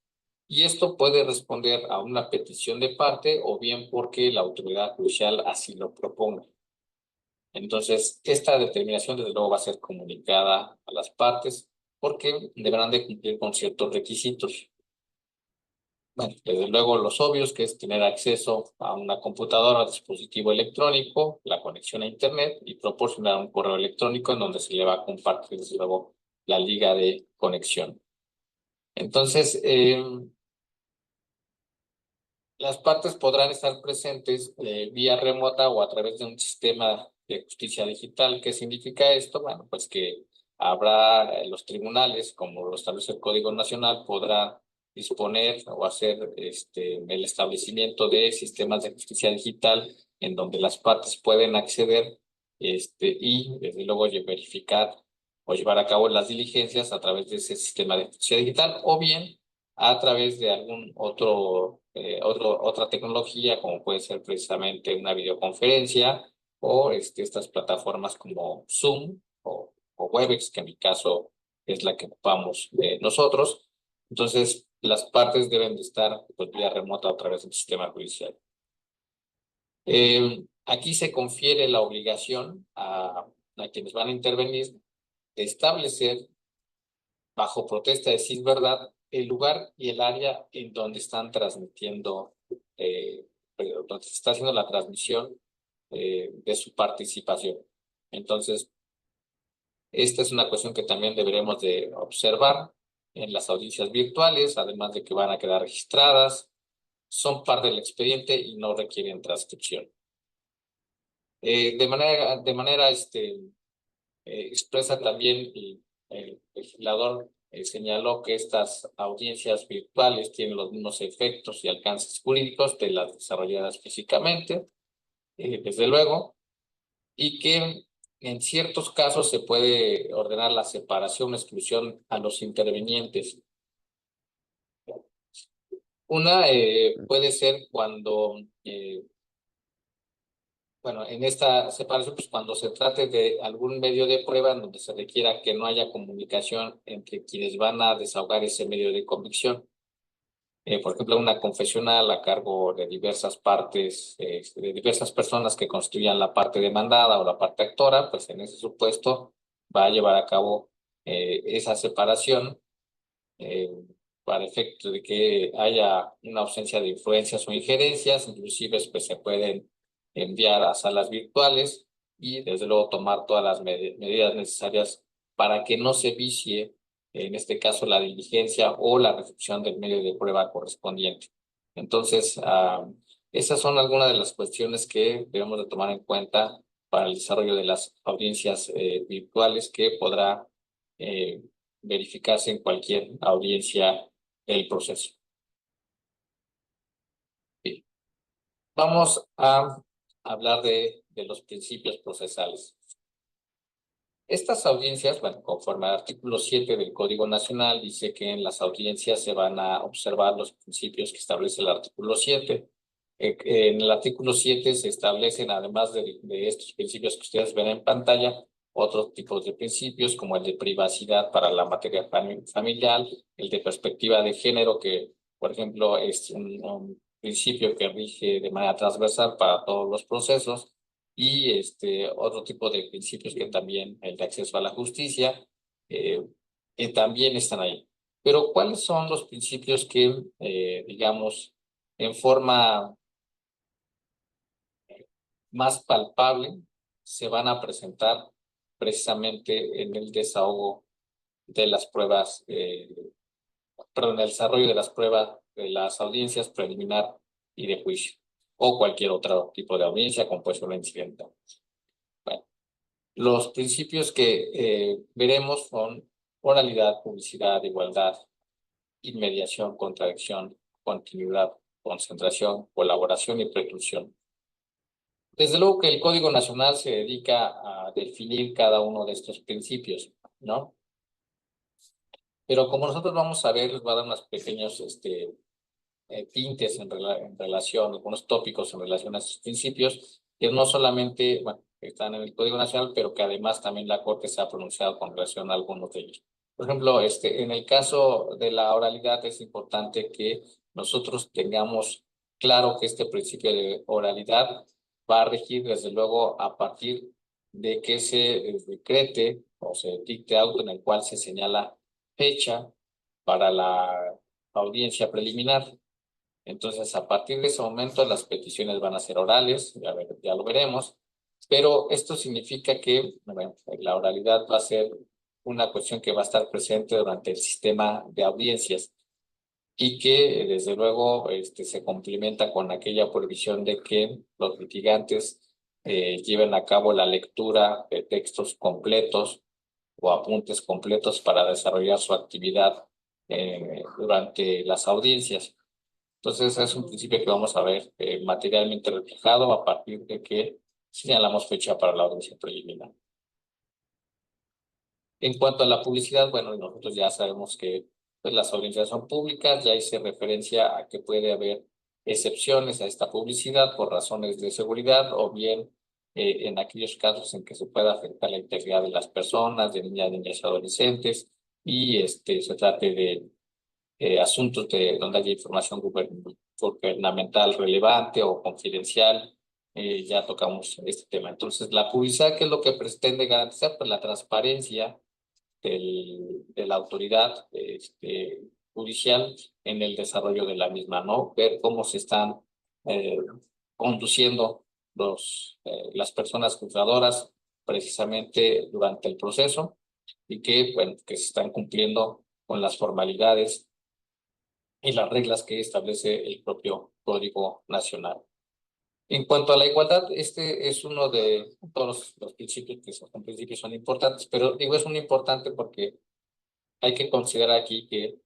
Y esto puede responder a una petición de parte o bien porque la autoridad judicial así lo proponga. Entonces, esta determinación desde luego va a ser comunicada a las partes porque deberán de cumplir con ciertos requisitos. Bueno, desde luego los obvios, que es tener acceso a una computadora o dispositivo electrónico, la conexión a Internet y proporcionar un correo electrónico en donde se le va a compartir desde luego la liga de conexión. Entonces, las partes podrán estar presentes vía remota o a través de un sistema de justicia digital. ¿Qué significa esto? Bueno, pues que habrá los tribunales, como lo establece el Código Nacional, podrá disponer o hacer el establecimiento de sistemas de justicia digital en donde las partes pueden acceder y desde luego verificar o llevar a cabo las diligencias a través de ese sistema de justicia digital, o bien a través de algún otra tecnología, como puede ser precisamente una videoconferencia o estas plataformas como Zoom o Webex, que en mi caso es la que ocupamos nosotros. Entonces, las partes deben de estar pues, vía remota a través del sistema judicial. Aquí se confiere la obligación a quienes van a intervenir de establecer, bajo protesta de decir verdad, el lugar y el área en donde están transmitiendo, donde se está haciendo la transmisión de su participación. Entonces, esta es una cuestión que también deberemos de observar en las audiencias virtuales, además de que van a quedar registradas, son parte del expediente y no requieren transcripción. De manera expresa también el legislador señaló que estas audiencias virtuales tienen los mismos efectos y alcances jurídicos de las desarrolladas físicamente, desde luego, y que en ciertos casos se puede ordenar la separación o exclusión a los intervinientes Una puede ser cuando, bueno, en esta separación, pues cuando se trate de algún medio de prueba en donde se requiera que no haya comunicación entre quienes van a desahogar ese medio de convicción. Por ejemplo, una confesional a cargo de diversas partes, de diversas personas que constituyan la parte demandada o la parte actora, pues en ese supuesto va a llevar a cabo esa separación eh, para efecto de que haya una ausencia de influencias o injerencias, inclusive pues, se pueden enviar a salas virtuales y desde luego tomar todas las medidas necesarias para que no se vicie, en este caso, la diligencia o la recepción del medio de prueba correspondiente. Entonces, esas son algunas de las cuestiones que debemos de tomar en cuenta para el desarrollo de las audiencias virtuales que podrá verificarse en cualquier audiencia el proceso. Bien. Vamos a hablar de los principios procesales. Estas audiencias, bueno, conforme al artículo 7 del Código Nacional, dice que en las audiencias se van a observar los principios que establece el artículo 7. En el artículo 7 se establecen, además de estos principios que ustedes ven en pantalla, otros tipos de principios, como el de privacidad para la materia familiar, el de perspectiva de género, que, por ejemplo, es un principio que rige de manera transversal para todos los procesos, y otro tipo de principios que también, el de acceso a la justicia, que también están ahí. Pero, ¿cuáles son los principios que, digamos, en forma más palpable se van a presentar precisamente en el desahogo de las pruebas, perdón, el desarrollo de las pruebas de las audiencias preliminar y de juicio, o cualquier otro tipo de audiencia como puede ser una incidental? Bueno, los principios que veremos son oralidad, publicidad, igualdad, inmediación, contradicción, continuidad, concentración, colaboración y preclusión. Desde luego que el Código Nacional se dedica a definir cada uno de estos principios, ¿no? Pero como nosotros vamos a ver, les va a dar unos pequeños tintes en relación, algunos tópicos en relación a estos principios, que no solamente, bueno, están en el Código Nacional, pero que además también la Corte se ha pronunciado con relación a algunos de ellos. Por ejemplo, en el caso de la oralidad es importante que nosotros tengamos claro que este principio de oralidad va a regir desde luego a partir de que se decrete o se dicte auto en el cual se señala fecha para la audiencia preliminar. Entonces, a partir de ese momento, las peticiones van a ser orales, ya lo veremos, pero esto significa que bueno, la oralidad va a ser una cuestión que va a estar presente durante el sistema de audiencias y que, desde luego, se complementa con aquella prohibición de que los litigantes lleven a cabo la lectura de textos completos o apuntes completos para desarrollar su actividad durante las audiencias. Entonces, es un principio que vamos a ver materialmente reflejado a partir de que señalamos fecha para la audiencia preliminar. En cuanto a la publicidad, bueno, nosotros ya sabemos que pues, las audiencias son públicas, ya hice referencia a que puede haber excepciones a esta publicidad por razones de seguridad o bien en aquellos casos en que se pueda afectar la integridad de las personas, de niñas y adolescentes, y se trate de asuntos donde haya información gubernamental relevante o confidencial, ya tocamos este tema. Entonces, la publicidad, ¿qué es lo que pretende garantizar? Pues la transparencia de la autoridad judicial en el desarrollo de la misma, ¿no? Ver cómo se están eh, conduciendo las personas juzgadoras precisamente durante el proceso y que, bueno, que se están cumpliendo con las formalidades y las reglas que establece el propio Código Nacional. En cuanto a la igualdad, este es uno de todos los principios que son principios son importantes, pero digo es muy importante porque hay que considerar aquí que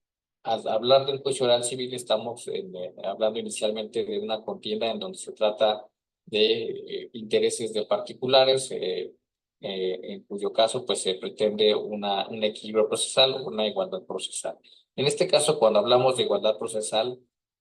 al hablar del juicio oral civil estamos hablando inicialmente de una contienda en donde se trata de intereses de particulares, en cuyo caso pues se pretende un equilibrio procesal, una igualdad procesal. En este caso, cuando hablamos de igualdad procesal,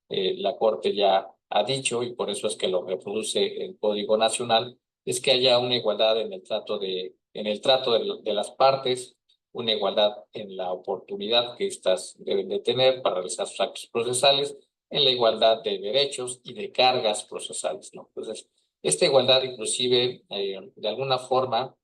la Corte ya ha dicho, y por eso es que lo reproduce el Código Nacional, es que haya una igualdad en el trato de las partes, una igualdad en la oportunidad que éstas deben de tener para realizar sus actos procesales, en la igualdad de derechos y de cargas procesales, ¿no? Entonces, esta igualdad inclusive, de alguna forma,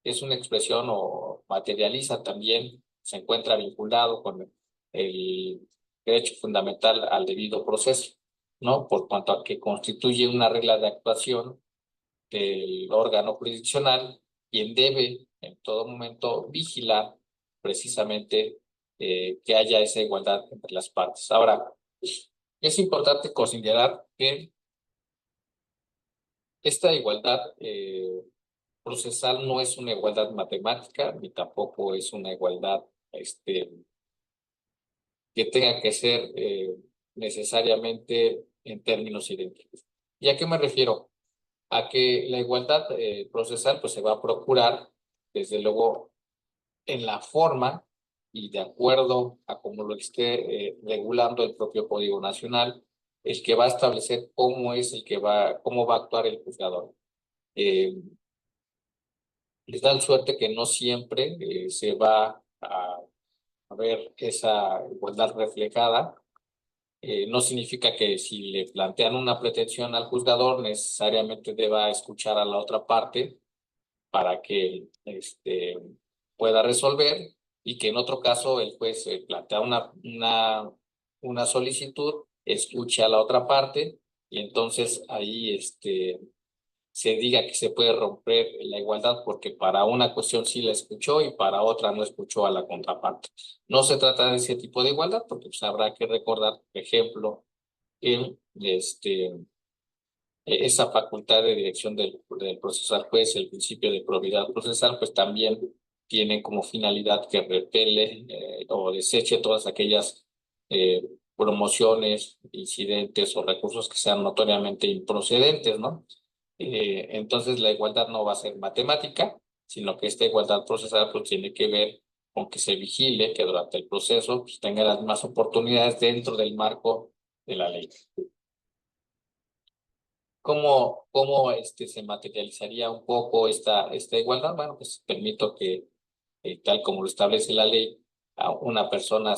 es una expresión o materializa también, se encuentra vinculado con el derecho fundamental al debido proceso, ¿no? Por cuanto a que constituye una regla de actuación del órgano jurisdiccional, quien debe en todo momento vigilar precisamente que haya esa igualdad entre las partes. Ahora, es importante considerar que esta igualdad procesal no es una igualdad matemática, ni tampoco es una igualdad que tenga que ser necesariamente en términos idénticos. ¿Y a qué me refiero? A que la igualdad procesal pues se va a procurar, desde luego, en la forma y de acuerdo a cómo lo esté regulando el propio Código Nacional, el que va a establecer cómo va a actuar el juzgador. Eh, Les dan suerte que no siempre se va a ver esa igualdad reflejada. No significa que si le plantean una pretensión al juzgador necesariamente deba escuchar a la otra parte para que pueda resolver, y que en otro caso el juez plantea una solicitud, escuche a la otra parte y entonces ahí se diga que se puede romper la igualdad porque para una cuestión sí la escuchó y para otra no escuchó a la contraparte. No se trata de ese tipo de igualdad porque pues, habrá que recordar, por ejemplo, en esa facultad de dirección del proceso al juez, el principio de probidad procesal, pues también tiene como finalidad que repele o deseche todas aquellas eh, promociones, incidentes o recursos que sean notoriamente improcedentes, ¿no? Entonces la igualdad no va a ser matemática, sino que esta igualdad procesal pues tiene que ver con que se vigile que durante el proceso pues, tenga las mismas oportunidades dentro del marco de la ley. ¿Cómo se materializaría un poco esta igualdad? Bueno, pues permito que, tal como lo establece la ley, a una persona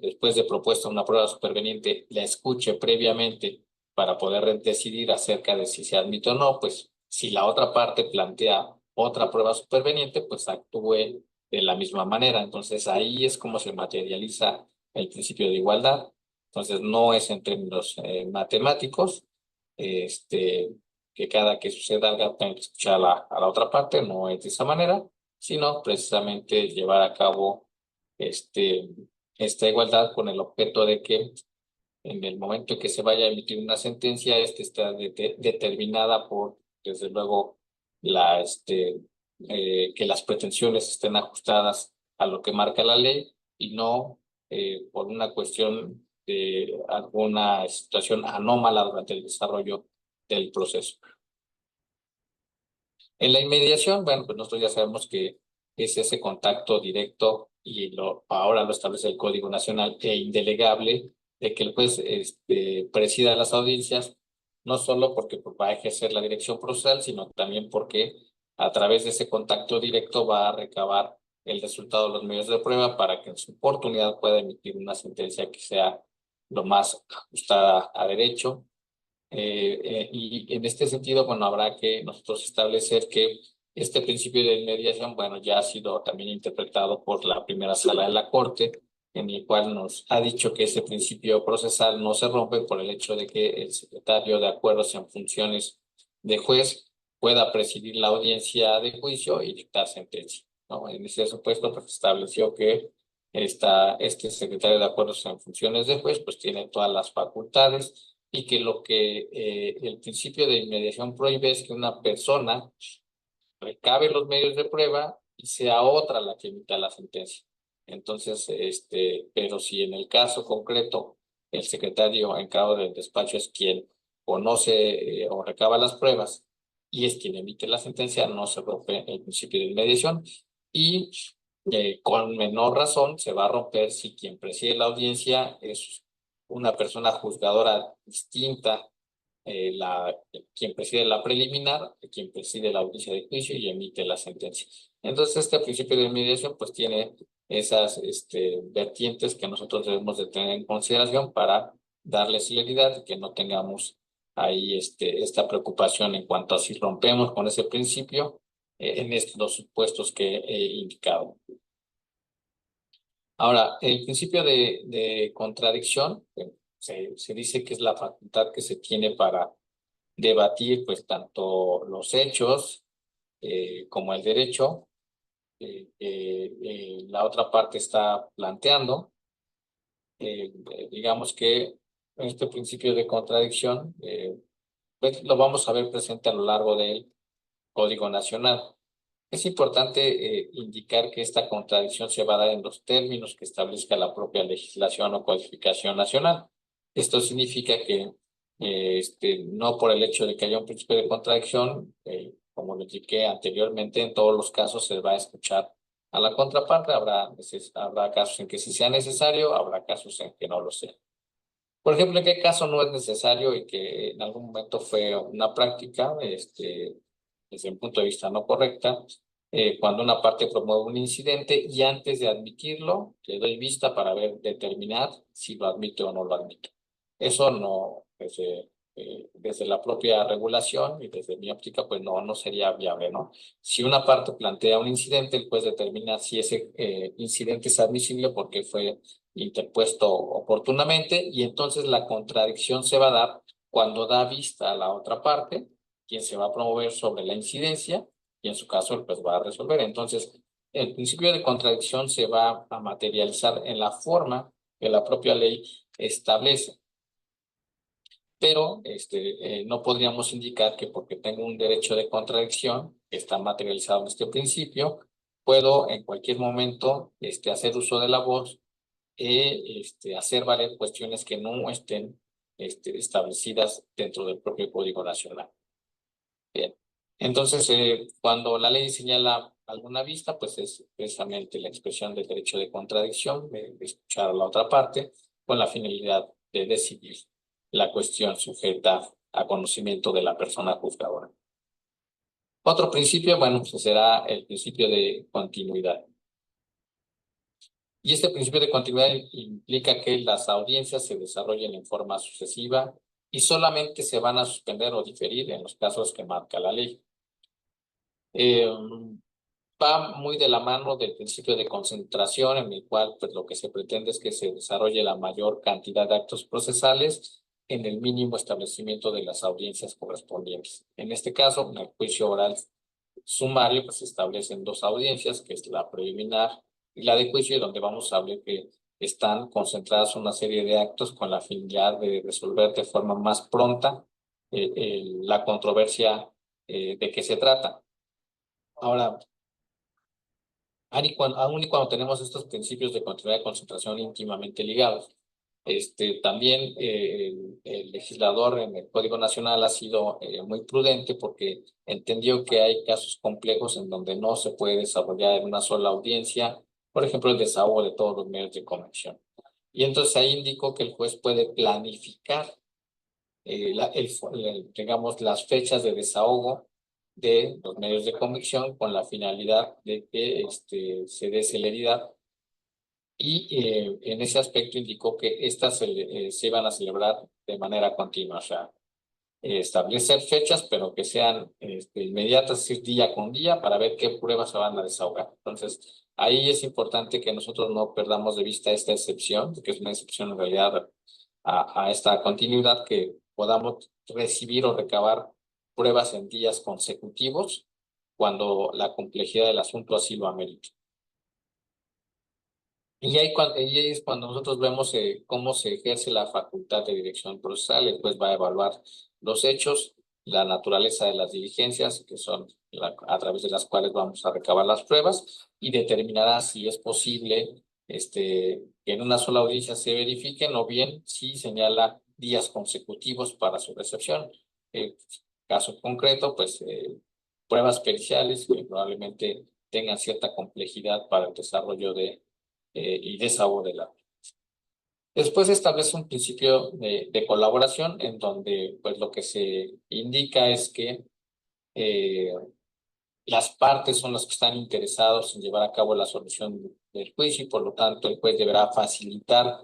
después de propuesta una prueba superveniente, la escuche previamente para poder decidir acerca de si se admite o no, pues si la otra parte plantea otra prueba superveniente, pues actúe de la misma manera. Entonces ahí es como se materializa el principio de igualdad. Entonces no es en términos matemáticos, que cada que suceda algo tenga que escuchar a la otra parte, no es de esa manera, sino precisamente llevar a cabo este, esta igualdad con el objeto de que en el momento en que se vaya a emitir una sentencia, está determinada por, desde luego, que las pretensiones estén ajustadas a lo que marca la ley y no por una cuestión de alguna situación anómala durante el desarrollo del proceso. En la inmediación, bueno, pues nosotros ya sabemos que es ese contacto directo y ahora lo establece el Código Nacional e indelegable de que el juez presida las audiencias, no solo porque pues, va a ejercer la dirección procesal, sino también porque a través de ese contacto directo va a recabar el resultado de los medios de prueba para que en su oportunidad pueda emitir una sentencia que sea lo más ajustada a derecho. Y en este sentido, bueno, habrá que nosotros establecer que este principio de mediación, bueno, ya ha sido también interpretado por la primera sala de la Corte, en el cual nos ha dicho que ese principio procesal no se rompe por el hecho de que el secretario de acuerdos en funciones de juez pueda presidir la audiencia de juicio y dictar sentencia, ¿no? En ese supuesto, pues estableció que este secretario de acuerdos en funciones de juez, pues tiene todas las facultades y que lo que el principio de inmediación prohíbe es que una persona recabe los medios de prueba y sea otra la que emita la sentencia. Entonces, pero si en el caso concreto el secretario encargado del despacho es quien conoce o recaba las pruebas y es quien emite la sentencia, no se rompe el principio de inmediación y con menor razón se va a romper si quien preside la audiencia es una persona juzgadora distinta, quien preside la preliminar, quien preside la audiencia de juicio y emite la sentencia. Entonces, este principio de mediación pues tiene esas vertientes que nosotros debemos de tener en consideración para darle celeridad y que no tengamos ahí esta preocupación en cuanto a si rompemos con ese principio en estos dos supuestos que he indicado. Ahora, el principio de contradicción, se dice que es la facultad que se tiene para debatir pues tanto los hechos como el derecho la otra parte está planteando. Digamos que este principio de contradicción pues lo vamos a ver presente a lo largo del Código Nacional. Es importante indicar que esta contradicción se va a dar en los términos que establezca la propia legislación o codificación nacional. Esto significa que no por el hecho de que haya un principio de contradicción, como lo indiqué anteriormente, en todos los casos se va a escuchar a la contraparte. Habrá casos en que sí sea necesario, habrá casos en que no lo sea. Por ejemplo, ¿en qué caso no es necesario y que en algún momento fue una práctica, desde un punto de vista no correcta? Cuando una parte promueve un incidente y antes de admitirlo, le doy vista para determinar si lo admite o no lo admite. Eso no, desde la propia regulación y desde mi óptica, pues no sería viable, ¿no? Si una parte plantea un incidente, el juez determina si ese incidente es admisible porque fue interpuesto oportunamente, y entonces la contradicción se va a dar cuando da vista a la otra parte, quien se va a promover sobre la incidencia, y en su caso pues va a resolver. Entonces, el principio de contradicción se va a materializar en la forma que la propia ley establece. Pero no podríamos indicar que porque tengo un derecho de contradicción que está materializado en este principio, puedo en cualquier momento hacer uso de la voz hacer valer cuestiones que no estén establecidas dentro del propio Código Nacional. Bien. Entonces, cuando la ley señala alguna vista, pues es precisamente la expresión del derecho de contradicción, de escuchar a la otra parte, con la finalidad de decidir la cuestión sujeta a conocimiento de la persona juzgadora. Otro principio, bueno, pues será el principio de continuidad. Y este principio de continuidad implica que las audiencias se desarrollen en forma sucesiva y solamente se van a suspender o diferir en los casos que marca la ley. Va muy de la mano del principio de concentración, en el cual pues, lo que se pretende es que se desarrolle la mayor cantidad de actos procesales en el mínimo establecimiento de las audiencias correspondientes. En este caso, en el juicio oral sumario, pues se establecen dos audiencias, que es la preliminar y la de juicio, donde vamos a ver que están concentradas una serie de actos con la finalidad de resolver de forma más pronta la controversia de que se trata. Ahora, aun y cuando tenemos estos principios de continuidad y concentración íntimamente ligados, también el legislador en el Código Nacional ha sido muy prudente porque entendió que hay casos complejos en donde no se puede desarrollar en una sola audiencia, por ejemplo, el desahogo de todos los medios de conexión. Y entonces ahí indicó que el juez puede planificar, digamos, las fechas de desahogo de los medios de convicción con la finalidad de que se dé celeridad. Y en ese aspecto indicó que estas se iban a celebrar de manera continua, o sea, establecer fechas, pero que sean inmediatas, es decir, día con día, para ver qué pruebas se van a desahogar. Entonces, ahí es importante que nosotros no perdamos de vista esta excepción, que es una excepción en realidad a esta continuidad, que podamos recibir o recabar pruebas en días consecutivos cuando la complejidad del asunto así lo amerite. Y ahí es cuando nosotros vemos cómo se ejerce la facultad de dirección procesal. El juez va a evaluar los hechos, la naturaleza de las diligencias, que son a través de las cuales vamos a recabar las pruebas, y determinará si es posible que en una sola audiencia se verifiquen, o bien si señala días consecutivos para su recepción. Caso concreto, pues pruebas periciales que probablemente tengan cierta complejidad para el desarrollo y desahogo de la Después se establece un principio de colaboración en donde pues lo que se indica es que eh, las partes son las que están interesados en llevar a cabo la solución del juicio y por lo tanto el juez deberá facilitar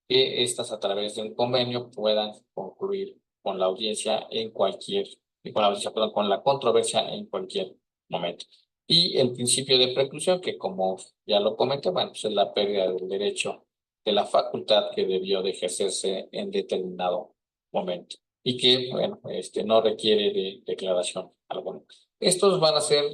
que éstas a través de un convenio puedan concluir con la audiencia en cualquier, con la audiencia, perdón, con la controversia en cualquier momento. Y el principio de preclusión, que como ya lo comenté, bueno, pues es la pérdida del derecho de la facultad que debió de ejercerse en determinado momento y que, bueno, no requiere de declaración alguna. Estos van a ser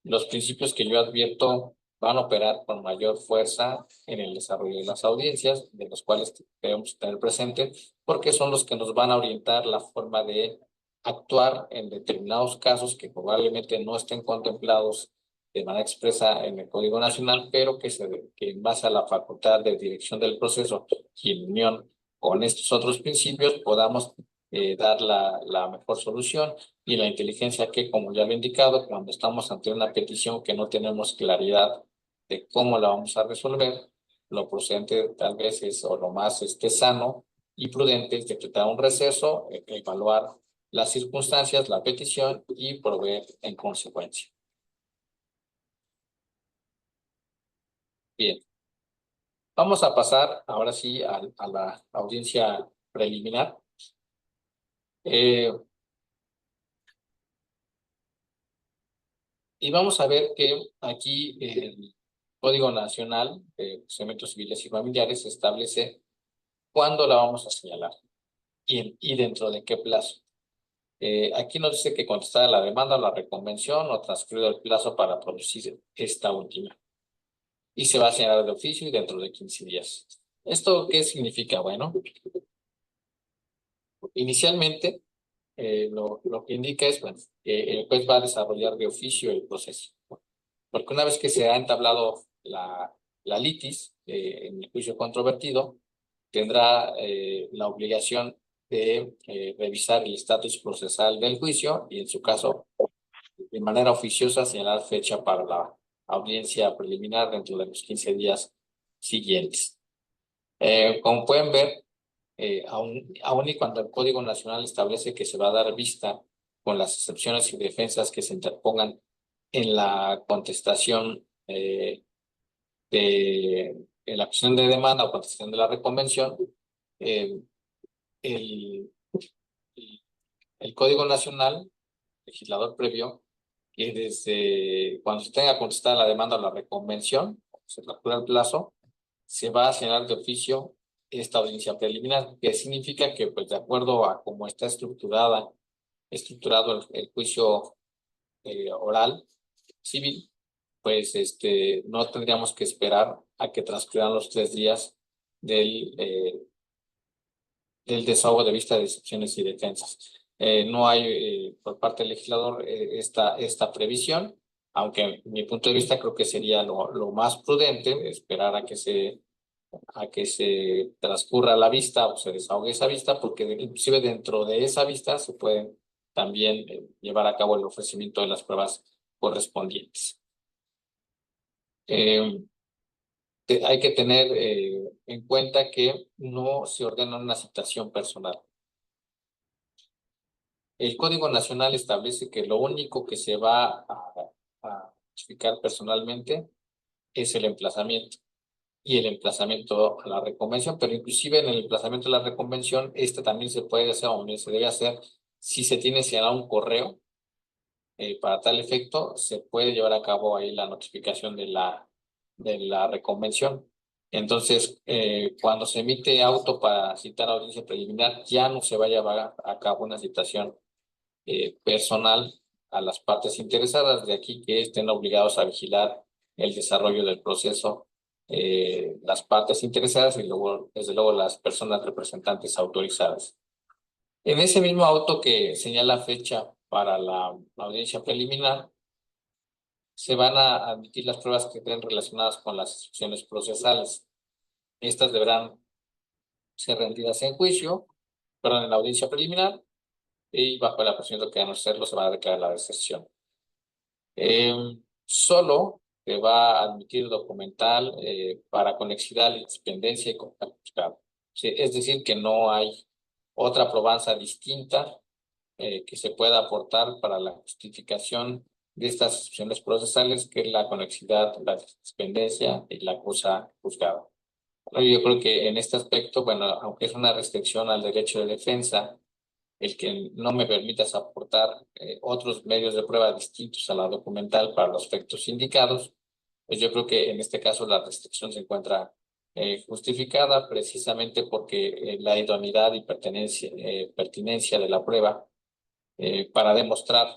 los principios que yo advierto van a operar con mayor fuerza en el desarrollo de las audiencias, de los cuales debemos tener presente, porque son los que nos van a orientar la forma de actuar en determinados casos que probablemente no estén contemplados de manera expresa en el Código Nacional, pero que en base a la facultad de dirección del proceso y en unión con estos otros principios podamos dar la mejor solución y la inteligencia que, como ya lo he indicado, cuando estamos ante una petición que no tenemos claridad de cómo la vamos a resolver, lo procedente tal vez es, o lo más sano y prudente es decretar un receso, evaluar las circunstancias, la petición y proveer en consecuencia. Bien, vamos a pasar ahora sí a la audiencia preliminar. Y vamos a ver que aquí el Código Nacional de Procedimientos Civiles y Familiares establece cuándo la vamos a señalar y dentro de qué plazo. Aquí nos dice que contestada la demanda o la reconvención o transcurrido el plazo para producir esta última. Y se va a señalar de oficio y dentro de 15 días. ¿Esto qué significa? Bueno, inicialmente lo que indica es, bueno, que el juez va a desarrollar de oficio el proceso. Porque una vez que se ha entablado la litis en el juicio controvertido, tendrá la obligación de revisar el estatus procesal del juicio y, en su caso, de manera oficiosa, señalar fecha para la audiencia preliminar dentro de los 15 días siguientes. Como pueden ver, aun y cuando el Código Nacional establece que se va a dar vista con las excepciones y defensas que se interpongan en la contestación en la acción de demanda o contestación de la reconvención, eh, el, el Código Nacional, legislador previo, que desde cuando se tenga contestada la demanda o la reconvención, se calcula el plazo, se va a señalar de oficio esta audiencia preliminar, que significa que, pues, de acuerdo a cómo está estructurado el juicio oral civil, pues no tendríamos que esperar a que transcurran los 3 días del desahogo de vista de excepciones y defensas. No hay por parte del legislador esta previsión, aunque mi punto de vista creo que sería lo más prudente esperar a que se transcurra la vista o se desahogue esa vista, porque inclusive dentro de esa vista se pueden también llevar a cabo el ofrecimiento de las pruebas correspondientes. Hay que tener en cuenta que no se ordena una citación personal. El Código Nacional establece que lo único que se va a notificar personalmente es el emplazamiento y el emplazamiento a la reconvención, pero inclusive en el emplazamiento a la reconvención, también se puede hacer o se debe hacer si se tiene señalado un correo para tal efecto, se puede llevar a cabo ahí la notificación de la reconvención. Entonces, cuando se emite auto para citar audiencia preliminar, ya no se va a llevar a cabo una citación personal a las partes interesadas, de aquí que estén obligados a vigilar el desarrollo del proceso, las partes interesadas y luego, desde luego, las personas representantes autorizadas. En ese mismo auto que señala fecha para la audiencia preliminar, se van a admitir las pruebas que estén relacionadas con las instrucciones procesales. Estas deberán ser rendidas en juicio, perdón, en la audiencia preliminar, y bajo la presión de que no hacerlo se va a declarar la deserción. Solo se va a admitir documental para conexidad, independencia y contacto buscado. Sí, es decir, que no hay otra probanza distinta que se pueda aportar para la justificación de estas excepciones procesales, que es la conexidad, la dependencia y la cosa juzgada. Yo creo que en este aspecto, bueno, aunque es una restricción al derecho de defensa, el que no me permitas aportar otros medios de prueba distintos a la documental para los efectos indicados, pues yo creo que en este caso la restricción se encuentra justificada precisamente porque la idoneidad y pertinencia de la prueba para demostrar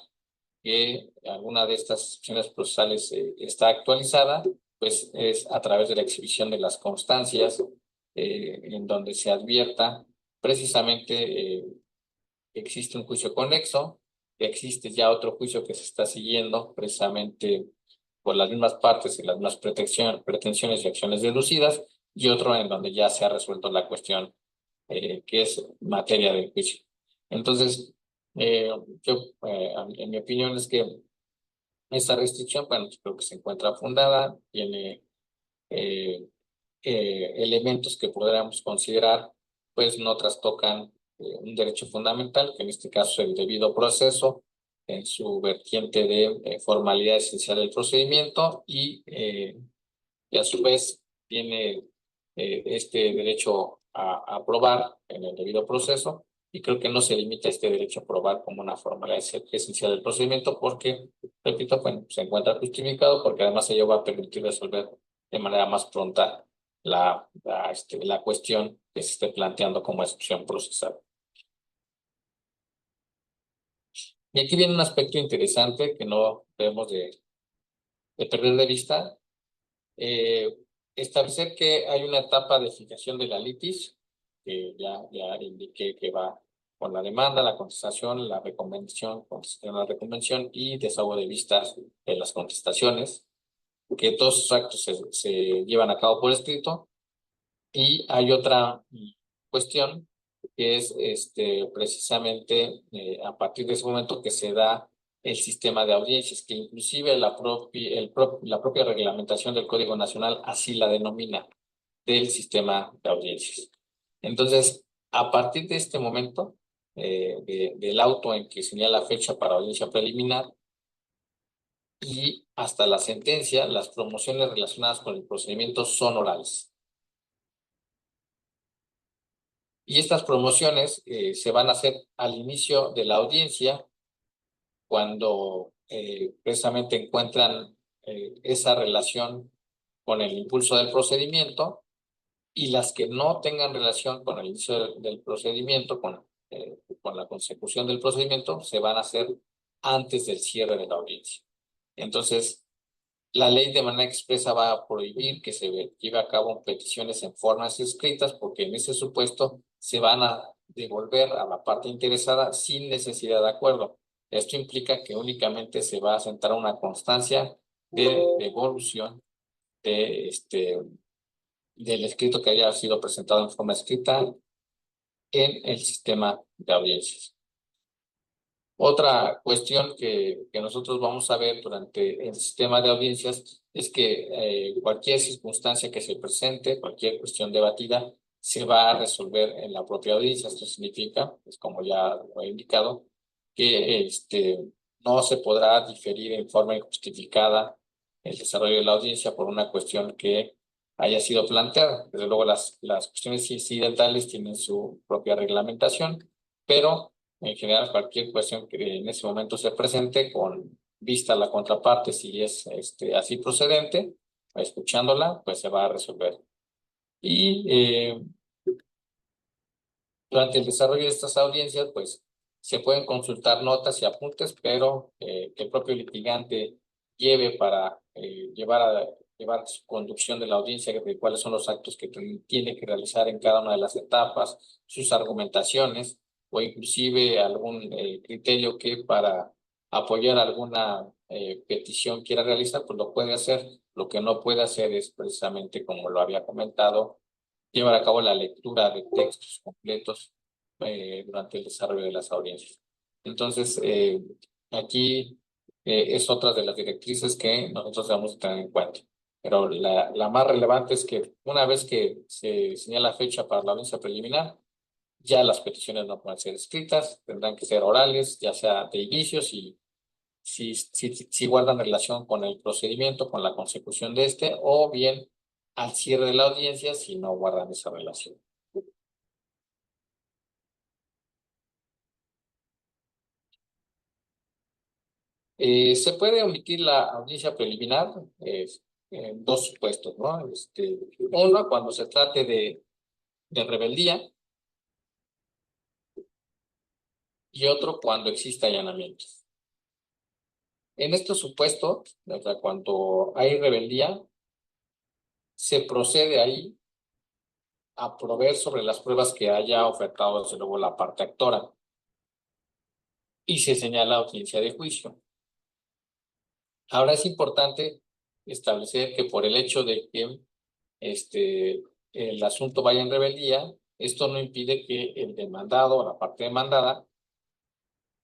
que alguna de estas excepciones procesales está actualizada, pues es a través de la exhibición de las constancias en donde se advierta precisamente existe un juicio conexo, que existe ya otro juicio que se está siguiendo precisamente por las mismas partes y las mismas pretensiones y acciones deducidas, y otro en donde ya se ha resuelto la cuestión que es materia del juicio. Entonces, yo, en mi opinión, es que esta restricción, bueno, creo que se encuentra fundada, tiene eh, elementos que podríamos considerar, pues no trastocan un derecho fundamental, que en este caso es el debido proceso, en su vertiente de formalidad esencial del procedimiento y a su vez tiene este derecho a probar en el debido proceso, y creo que no se limita este derecho a probar como una formalidad esencial del procedimiento porque, repito, bueno, se encuentra justificado porque además ello va a permitir resolver de manera más pronta la cuestión que se esté planteando como excepción procesal. Y aquí viene un aspecto interesante que no debemos de perder de vista. Eh, Establecer que hay una etapa de fijación de la litis, que ya indiqué que va con la demanda, la contestación, la recomendación, contestación a la recomendación y desahogo de vistas de las contestaciones, que todos esos actos se llevan a cabo por escrito. Y hay otra cuestión que es precisamente a partir de ese momento que se da el sistema de audiencias, que inclusive la propia reglamentación del Código Nacional así la denomina, del sistema de audiencias. Entonces, a partir de este momento, del auto en que señala fecha para audiencia preliminar y hasta la sentencia, las promociones relacionadas con el procedimiento son orales. Y estas promociones se van a hacer al inicio de la audiencia, cuando precisamente encuentran esa relación con el impulso del procedimiento, y las que no tengan relación con el inicio del procedimiento, con la consecución del procedimiento, se van a hacer antes del cierre de la audiencia. Entonces, la ley de manera expresa va a prohibir que se lleve a cabo peticiones en formas escritas, porque en ese supuesto se van a devolver a la parte interesada sin necesidad de acuerdo. Esto implica que únicamente se va a sentar una constancia de devolución del escrito que haya sido presentado en forma escrita en el sistema de audiencias. Otra cuestión que nosotros vamos a ver durante el sistema de audiencias es que cualquier circunstancia que se presente, cualquier cuestión debatida, se va a resolver en la propia audiencia. Esto significa, pues como ya lo he indicado, que no se podrá diferir en forma injustificada el desarrollo de la audiencia por una cuestión que haya sido planteada. Desde luego, las cuestiones incidentales tienen su propia reglamentación, pero en general, cualquier cuestión que en ese momento se presente, con vista a la contraparte, si es así procedente, escuchándola, pues se va a resolver. Y durante el desarrollo de estas audiencias, pues se pueden consultar notas y apuntes, pero que el propio litigante lleve para llevar su conducción de la audiencia, de cuáles son los actos que tiene que realizar en cada una de las etapas, sus argumentaciones, o inclusive algún criterio que para apoyar alguna petición quiera realizar, pues lo puede hacer. Lo que no puede hacer es precisamente, como lo había comentado, llevar a cabo la lectura de textos completos durante el desarrollo de las audiencias. Entonces, aquí es otra de las directrices que nosotros debemos tener en cuenta. Pero la más relevante es que una vez que se señala fecha para la audiencia preliminar, ya las peticiones no pueden ser escritas, tendrán que ser orales, ya sea de inicio, si guardan relación con el procedimiento, con la consecución de este, o bien al cierre de la audiencia si no guardan esa relación. Se puede omitir la audiencia preliminar en dos supuestos, ¿no? Uno, cuando se trate de rebeldía, y otro, cuando exista allanamiento. En estos supuestos, o sea, cuando hay rebeldía, se procede ahí a proveer sobre las pruebas que haya ofertado, desde luego, la parte actora, y se señala audiencia de juicio. Ahora es importante establecer que por el hecho de que el asunto vaya en rebeldía, esto no impide que el demandado o la parte demandada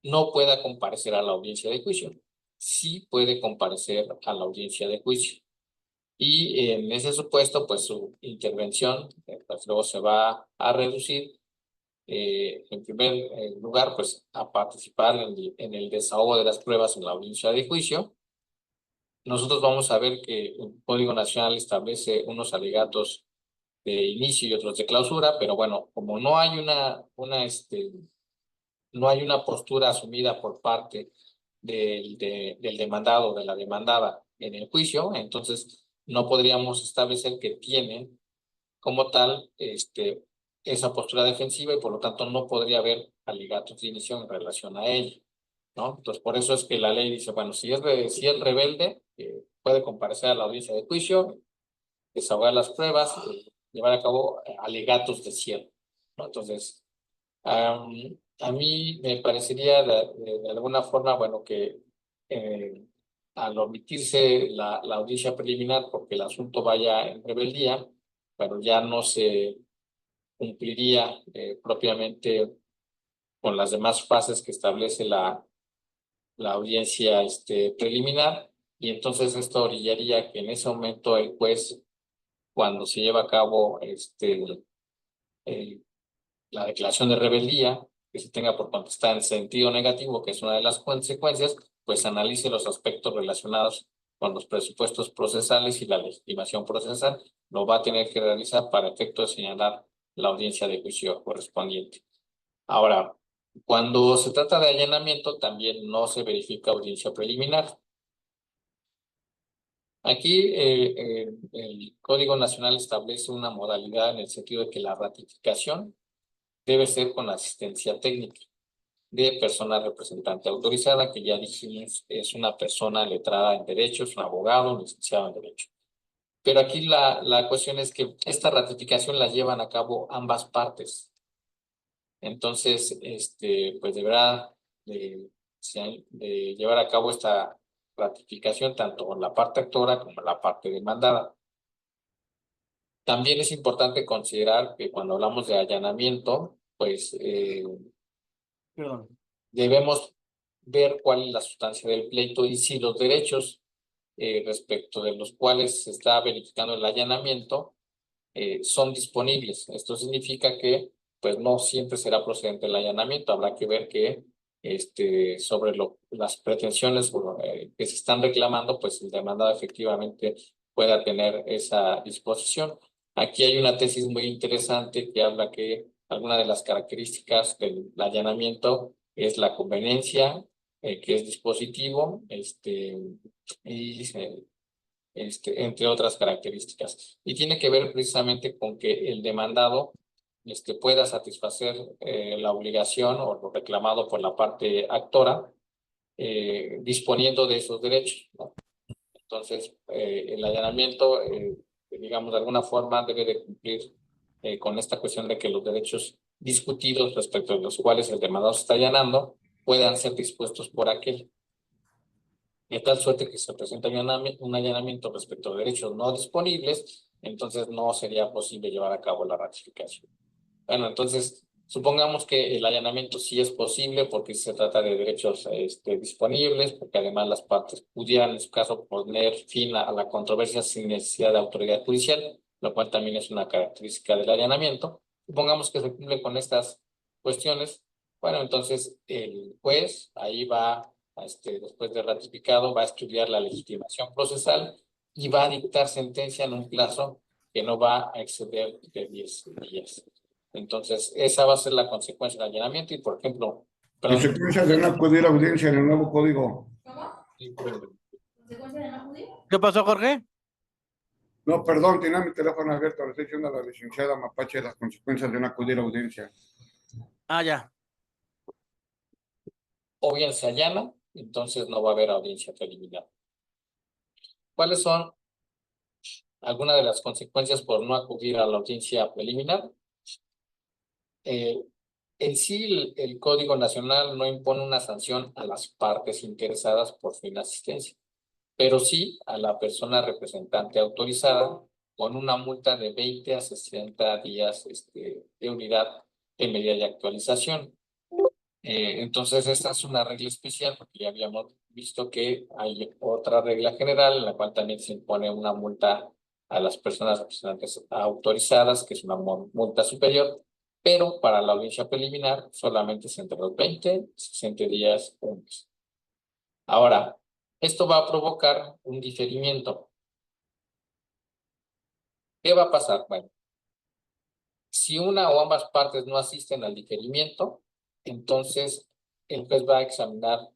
no pueda comparecer a la audiencia de juicio. Sí puede comparecer a la audiencia de juicio. Y en ese supuesto, pues su intervención pues, luego se va a reducir, en primer lugar, pues a participar en el desahogo de las pruebas en la audiencia de juicio. Nosotros vamos a ver que el Código Nacional establece unos alegatos de inicio y otros de clausura, pero bueno, como no hay no hay una postura asumida por parte del demandado o de la demandada en el juicio, entonces no podríamos establecer que tienen como tal esa postura defensiva y por lo tanto no podría haber alegatos de inicio en relación a ello, ¿no? Entonces por eso es que la ley dice, bueno, si es rebelde, puede comparecer a la audiencia de juicio, desahogar las pruebas, llevar a cabo alegatos de cierre, ¿no? Entonces, a mí me parecería de alguna forma, bueno, que eh, al omitirse la audiencia preliminar porque el asunto vaya en rebeldía, pero ya no se cumpliría propiamente con las demás fases que establece la audiencia preliminar, y entonces esto orillaría que en ese momento el juez, cuando se lleva a cabo eh, la declaración de rebeldía, que se tenga por contestar en sentido negativo, que es una de las consecuencias, pues analice los aspectos relacionados con los presupuestos procesales y la legitimación procesal. Lo va a tener que realizar para efecto de señalar la audiencia de juicio correspondiente. Ahora, cuando se trata de allanamiento, también no se verifica audiencia preliminar. Aquí el Código Nacional establece una modalidad en el sentido de que la ratificación debe ser con asistencia técnica de persona representante autorizada, que ya dijimos es una persona letrada en Derecho, es un abogado, licenciado en Derecho. Pero aquí la cuestión es que esta ratificación la llevan a cabo ambas partes. Entonces, pues deberá de llevar a cabo esta ratificación tanto la parte actora como la parte demandada. También es importante considerar que cuando hablamos de allanamiento, pues Perdón. debemos ver cuál es la sustancia del pleito y si los derechos respecto de los cuales se está verificando el allanamiento son disponibles. Esto significa que pues no siempre será procedente el allanamiento. Habrá que ver que sobre las pretensiones que se están reclamando, pues el demandado efectivamente pueda tener esa disposición. Aquí hay una tesis muy interesante que habla que alguna de las características del allanamiento es la conveniencia, que es dispositivo, y entre otras características. Y tiene que ver precisamente con que el demandado pueda satisfacer la obligación o lo reclamado por la parte actora, disponiendo de esos derechos, ¿no? Entonces, el allanamiento, digamos, de alguna forma debe de cumplir con esta cuestión de que los derechos discutidos respecto de los cuales el demandado se está allanando puedan ser dispuestos por aquel. De tal suerte que se presenta un allanamiento respecto a derechos no disponibles, entonces no sería posible llevar a cabo la ratificación. Bueno, entonces, Supongamos que el allanamiento sí es posible porque se trata de derechos disponibles, porque además las partes pudieran, en su caso, poner fin a la controversia sin necesidad de autoridad judicial, lo cual también es una característica del allanamiento. Supongamos que se cumple con estas cuestiones. Bueno, entonces el juez ahí va, después de ratificado, va a estudiar la legitimación procesal y va a dictar sentencia en un plazo que no va a exceder de 10 días. Entonces, esa va a ser la consecuencia del allanamiento y, por ejemplo, perdón, Consecuencias de no acudir a audiencia en el nuevo código. ¿Consecuencia de no acudir? ¿Qué pasó, Jorge? No, perdón, tenía mi teléfono abierto. Le estoy diciendo a la licenciada Mapache las consecuencias de no acudir a audiencia. Ah, ya. o bien se allana, entonces no va a haber audiencia preliminar. ¿Cuáles son algunas de las consecuencias por no acudir a la audiencia preliminar? En sí, el Código Nacional no impone una sanción a las partes interesadas por su inasistencia, pero sí a la persona representante autorizada con una multa de 20 a 60 días de unidad en medida de actualización. Entonces, esta es una regla especial porque ya habíamos visto que hay otra regla general en la cual también se impone una multa a las personas representantes autorizadas, que es una multa superior, pero para la audiencia preliminar solamente es entre los 20 y 60 días o un mes. Ahora, esto va a provocar un diferimiento. ¿Qué va a pasar? Bueno, si una o ambas partes no asisten al diferimiento, entonces el juez va a examinar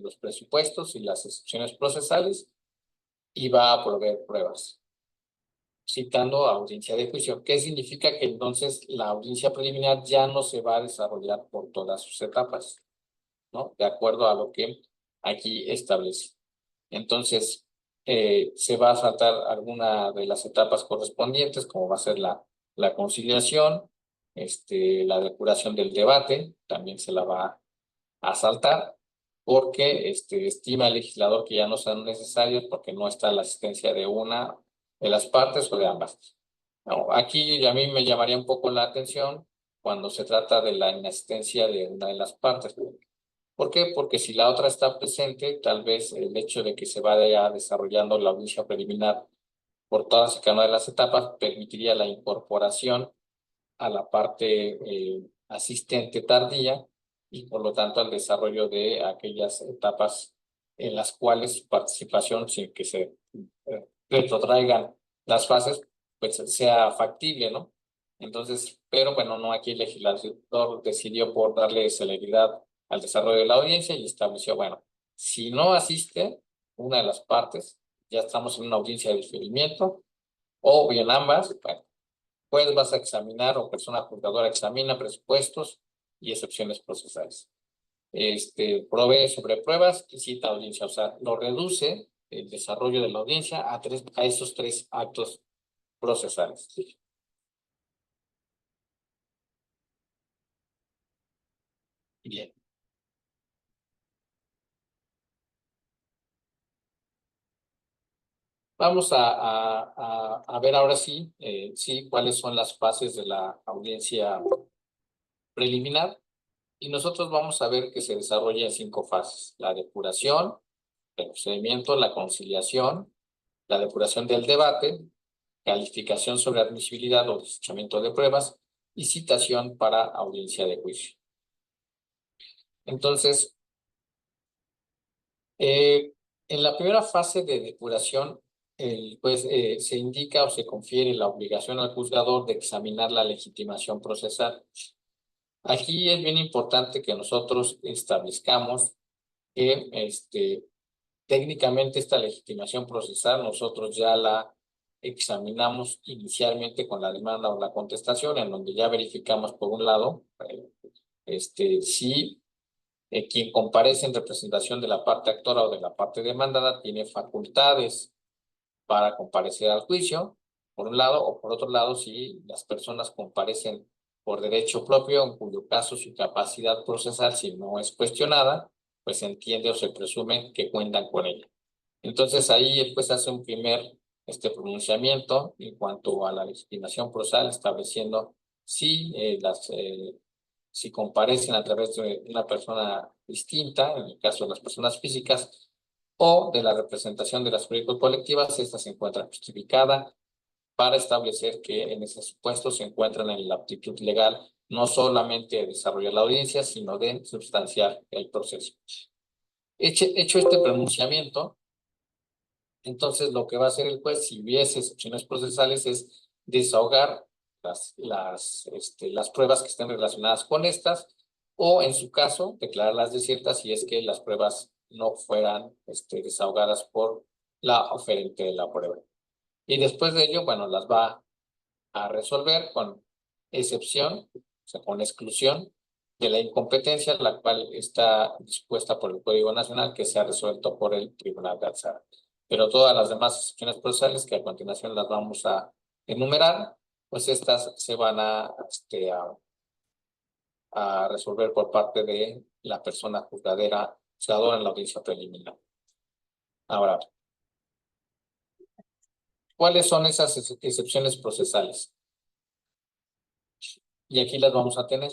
los presupuestos y las excepciones procesales y va a proveer pruebas, citando audiencia de juicio. ¿Qué significa? Que entonces la audiencia preliminar ya no se va a desarrollar por todas sus etapas, ¿no? De acuerdo a lo que aquí establece. Entonces, se va a saltar alguna de las etapas correspondientes, como va a ser la conciliación, la depuración del debate, también se la va a saltar, porque estima el legislador que ya no son necesarios porque no está la asistencia de una de las partes o de ambas. No, aquí a mí me llamaría un poco la atención cuando se trata de la inasistencia de una de las partes. ¿Por qué? Porque si la otra está presente, tal vez el hecho de que se vaya desarrollando la audiencia preliminar por todas y cada una de las etapas permitiría la incorporación a la parte asistente tardía y por lo tanto al desarrollo de aquellas etapas en las cuales su participación, sin que se retrotraigan las fases, pues sea factible, ¿no? Entonces, pero bueno, no, aquí el legislador decidió por darle celeridad al desarrollo de la audiencia y estableció, bueno, si no asiste una de las partes, ya estamos en una audiencia de diferimiento, o bien ambas, bueno, pues vas a examinar o persona juzgadora examina presupuestos y excepciones procesales. Provee sobre pruebas y cita audiencia, o sea, lo reduce el desarrollo de la audiencia a esos 3 actos procesales. Bien. Vamos a ver ahora sí, cuáles son las fases de la audiencia preliminar. Y nosotros vamos a ver que se desarrolla en 5 fases: la depuración, el procedimiento, la conciliación, la depuración del debate, calificación sobre admisibilidad o desechamiento de pruebas y citación para audiencia de juicio. Entonces, en la primera fase de depuración, se indica o se confiere la obligación al juzgador de examinar la legitimación procesal. Aquí es bien importante que nosotros establezcamos que técnicamente esta legitimación procesal nosotros ya la examinamos inicialmente con la demanda o la contestación, en donde ya verificamos por un lado si quien comparece en representación de la parte actora o de la parte demandada tiene facultades para comparecer al juicio, por un lado, o por otro lado, si las personas comparecen por derecho propio, en cuyo caso su capacidad procesal, si no es cuestionada, pues se entiende o se presume que cuentan con ella. Entonces ahí el juez hace un primer pronunciamiento en cuanto a la legitimación procesal, estableciendo si si comparecen a través de una persona distinta, en el caso de las personas físicas, o de la representación de las proyectos colectivas, esta se encuentra justificada para establecer que en ese supuesto se encuentran en la aptitud legal no solamente de desarrollar la audiencia, sino de sustanciar el proceso. Hecho este pronunciamiento, entonces lo que va a hacer el juez, si hubiese excepciones procesales, es desahogar las pruebas que estén relacionadas con estas, o en su caso, declararlas desiertas si es que las pruebas no fueran desahogadas por la oferente de la prueba. Y después de ello, bueno, las va a resolver con excepción, o sea, con exclusión de la incompetencia, la cual está dispuesta por el Código Nacional que sea resuelto por el Tribunal de Alzada. Pero todas las demás excepciones procesales, que a continuación las vamos a enumerar, pues estas se van a resolver por parte de la persona juzgadora en la audiencia preliminar. Ahora, ¿cuáles son esas excepciones procesales? Y aquí las vamos a tener.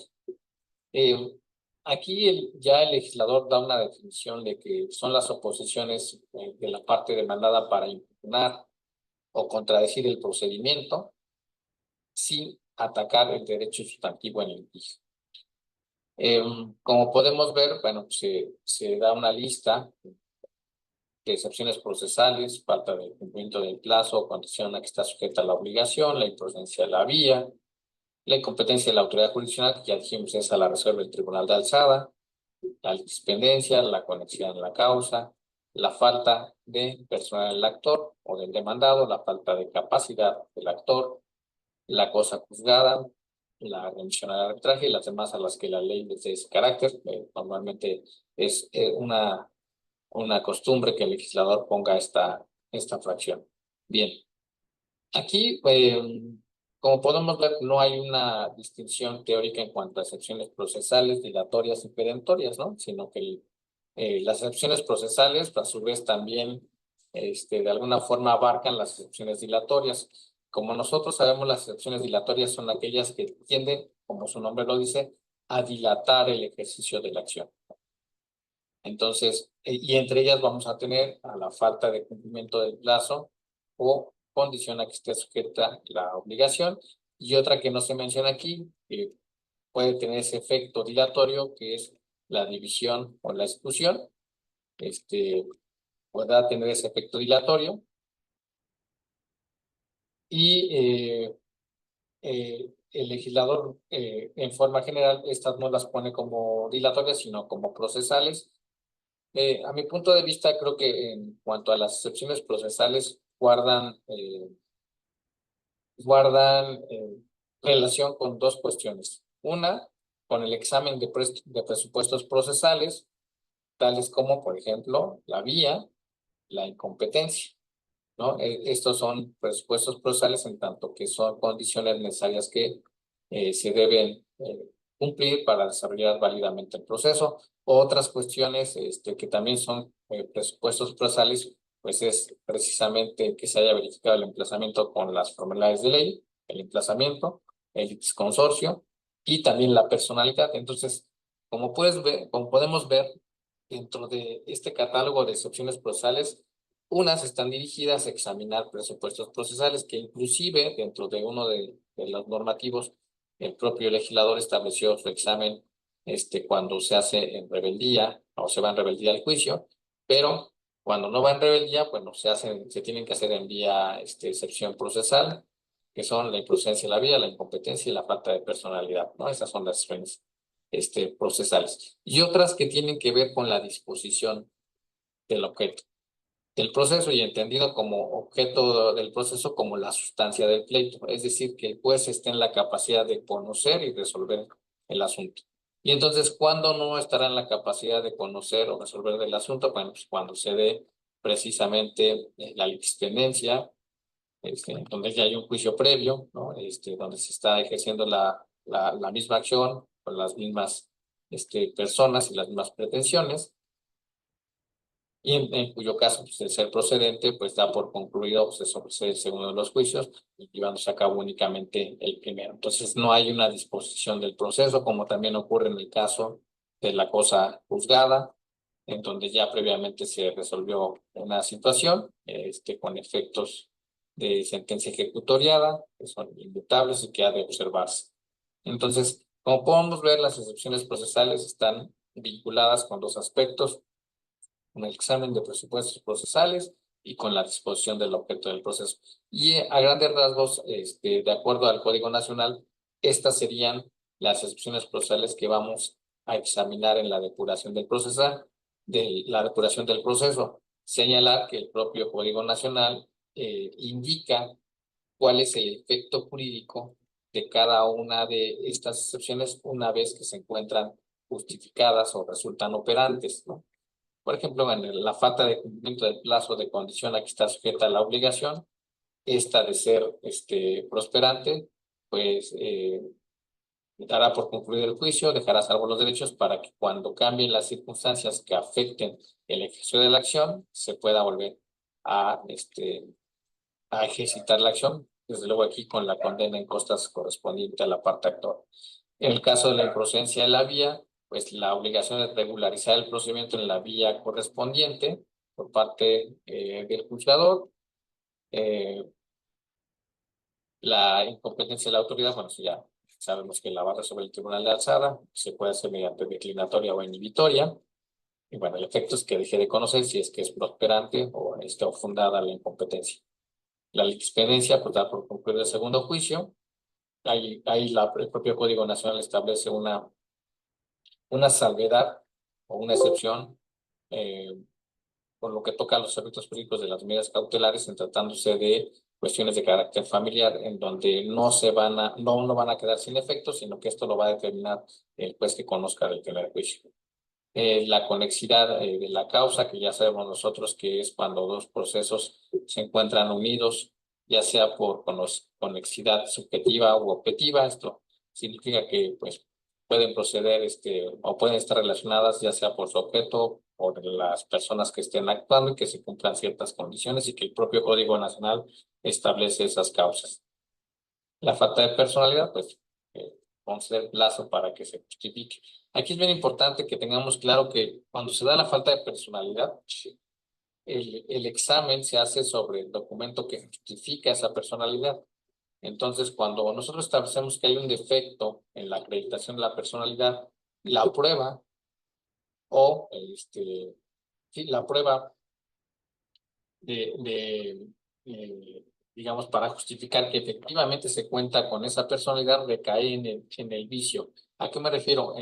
Aquí ya el legislador da una definición de que son las oposiciones de la parte demandada para impugnar o contradecir el procedimiento sin atacar el derecho sustantivo en el litigio. Como podemos ver, bueno, se da una lista de excepciones procesales: falta de cumplimiento del plazo o condición a que está sujeta a la obligación, la imprudencia de la vía, la incompetencia de la autoridad jurisdiccional, que ya dijimos esa la resuelve el Tribunal de Alzada, la dispendencia, la conexión en la causa, la falta de personal del actor o del demandado, la falta de capacidad del actor, la cosa juzgada, la remisión al arbitraje y las demás a las que la ley les dé ese carácter. Normalmente es una costumbre que el legislador ponga esta fracción. Bien, aquí, como podemos ver, no hay una distinción teórica en cuanto a excepciones procesales, dilatorias y perentorias, ¿no? Sino que las excepciones procesales, a su vez, también de alguna forma abarcan las excepciones dilatorias. Como nosotros sabemos, las excepciones dilatorias son aquellas que tienden, como su nombre lo dice, a dilatar el ejercicio de la acción. Entonces, y entre ellas vamos a tener a la falta de cumplimiento del plazo o condición a que esté sujeta la obligación, y otra que no se menciona aquí, que puede tener ese efecto dilatorio, que es la división o la exclusión. Podrá tener ese efecto dilatorio, y el legislador, en forma general, estas no las pone como dilatorias, sino como procesales. A mi punto de vista, creo que en cuanto a las excepciones procesales, guardan relación con dos cuestiones. Una, con el examen de presupuestos procesales, tales como, por ejemplo, la vía, la incompetencia, ¿no? Estos son presupuestos procesales en tanto que son condiciones necesarias que se deben cumplir para desarrollar válidamente el proceso. Otras cuestiones que también son presupuestos procesales, pues es precisamente que se haya verificado el emplazamiento con las formalidades de ley, el emplazamiento, el consorcio y también la personalidad. Entonces, como podemos ver, dentro de este catálogo de excepciones procesales, unas están dirigidas a examinar presupuestos procesales, que inclusive dentro de uno de los normativos, el propio legislador estableció su examen cuando se hace en rebeldía o se va en rebeldía al juicio, pero cuando no va en rebeldía, bueno, se tienen que hacer en vía excepción procesal, que son la imprudencia de la vía, la incompetencia y la falta de personalidad, ¿no? Esas son las excepciones procesales. Y otras que tienen que ver con la disposición del objeto del proceso, y entendido como objeto del proceso como la sustancia del pleito, es decir, que el juez esté en la capacidad de conocer y resolver el asunto. Y entonces, ¿cuándo no estará en la capacidad de conocer o resolver el asunto? Bueno, pues cuando se dé precisamente la litispendiencia, donde ya hay un juicio previo, ¿no? Donde se está ejerciendo la misma acción con las mismas personas y las mismas pretensiones, y en cuyo caso, pues, de ser procedente, pues da por concluido, pues, se sobresee el segundo de los juicios, y llevándose a cabo únicamente el primero. Entonces, no hay una disposición del proceso, como también ocurre en el caso de la cosa juzgada, en donde ya previamente se resolvió una situación, con efectos de sentencia ejecutoriada, que son inmutables y que ha de observarse. Entonces, como podemos ver, las excepciones procesales están vinculadas con dos aspectos: con el examen de presupuestos procesales y con la disposición del objeto del proceso. Y a grandes rasgos, de acuerdo al Código Nacional, estas serían las excepciones procesales que vamos a examinar en la depuración del proceso. Señalar que el propio Código Nacional indica cuál es el efecto jurídico de cada una de estas excepciones una vez que se encuentran justificadas o resultan operantes, ¿no? Por ejemplo, en la falta de cumplimiento del plazo de condición a que está sujeta la obligación, esta de ser prosperante, pues dará por concluido el juicio, dejará salvo los derechos para que cuando cambien las circunstancias que afecten el ejercicio de la acción, se pueda volver a, a ejercitar la acción, desde luego aquí con la condena en costas correspondiente a la parte actora. En el caso de la improcedencia de la vía, pues la obligación es regularizar el procedimiento en la vía correspondiente por parte del juzgador. La incompetencia de la autoridad, bueno, eso ya sabemos que la va a resolver el Tribunal de Alzada, se puede hacer mediante declinatoria o inhibitoria. Y bueno, el efecto es que deje de conocer si es que es prosperante o fundada la incompetencia. La litispedidencia, pues da por concluir el segundo juicio. Ahí el propio Código Nacional establece una salvedad o una excepción por lo que toca a los efectos jurídicos de las medidas cautelares, en tratándose de cuestiones de carácter familiar, en donde no van a quedar sin efectos, sino que esto lo va a determinar el juez que conozca del primer juicio. La conexidad de la causa, que ya sabemos nosotros que es cuando dos procesos se encuentran unidos, ya sea por conexidad subjetiva u objetiva. Esto significa que pues pueden proceder o pueden estar relacionadas ya sea por su objeto o de las personas que estén actuando y que se cumplan ciertas condiciones y que el propio Código Nacional establece esas causas. La falta de personalidad, pues conceder plazo para que se justifique. Aquí es bien importante que tengamos claro que cuando se da la falta de personalidad, el examen se hace sobre el documento que justifica esa personalidad. Entonces, cuando nosotros establecemos que hay un defecto en la acreditación de la personalidad, la prueba o la prueba digamos, para justificar que efectivamente se cuenta con esa personalidad, recae en el vicio. ¿A qué me refiero?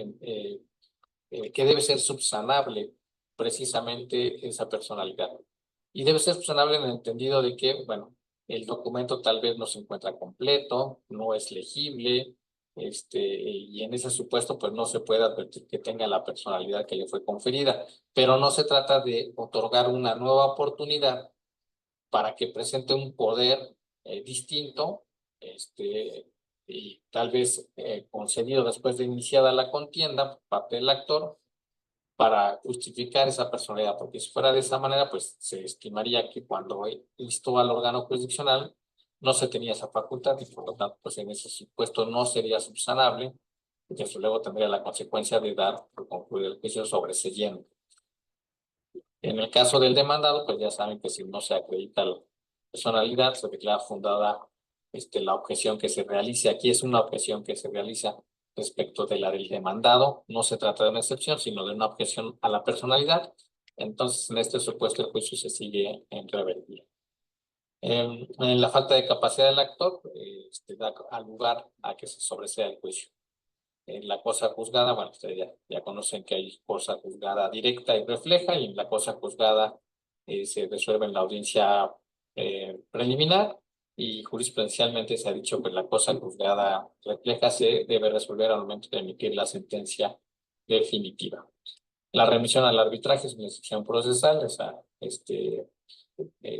Que debe ser subsanable precisamente esa personalidad. Y debe ser subsanable en el entendido de que, bueno, el documento tal vez no se encuentra completo, no es legible, y en ese supuesto pues no se puede advertir que tenga la personalidad que le fue conferida, pero no se trata de otorgar una nueva oportunidad para que presente un poder distinto, y tal vez concedido después de iniciada la contienda por parte del actor, para justificar esa personalidad, porque si fuera de esa manera, pues se estimaría que cuando instó al órgano jurisdiccional no se tenía esa facultad y por lo tanto, pues en ese supuesto no sería subsanable, y desde luego tendría la consecuencia de dar por concluir el juicio sobreseyendo. En el caso del demandado, pues ya saben que si no se acredita la personalidad, se declara fundada la objeción que se realice. Aquí es una objeción que se realiza respecto de la del demandado. No se trata de una excepción, sino de una objeción a la personalidad. Entonces, en este supuesto, el juicio se sigue en rebeldía. En la falta de capacidad del actor, da lugar a que se sobresea el juicio. En la cosa juzgada, bueno, ustedes ya conocen que hay cosa juzgada directa y refleja, y en la cosa juzgada se resuelve en la audiencia preliminar, y jurisprudencialmente se ha dicho que la cosa juzgada refleja se debe resolver al momento de emitir la sentencia definitiva. La remisión al arbitraje es una excepción procesal,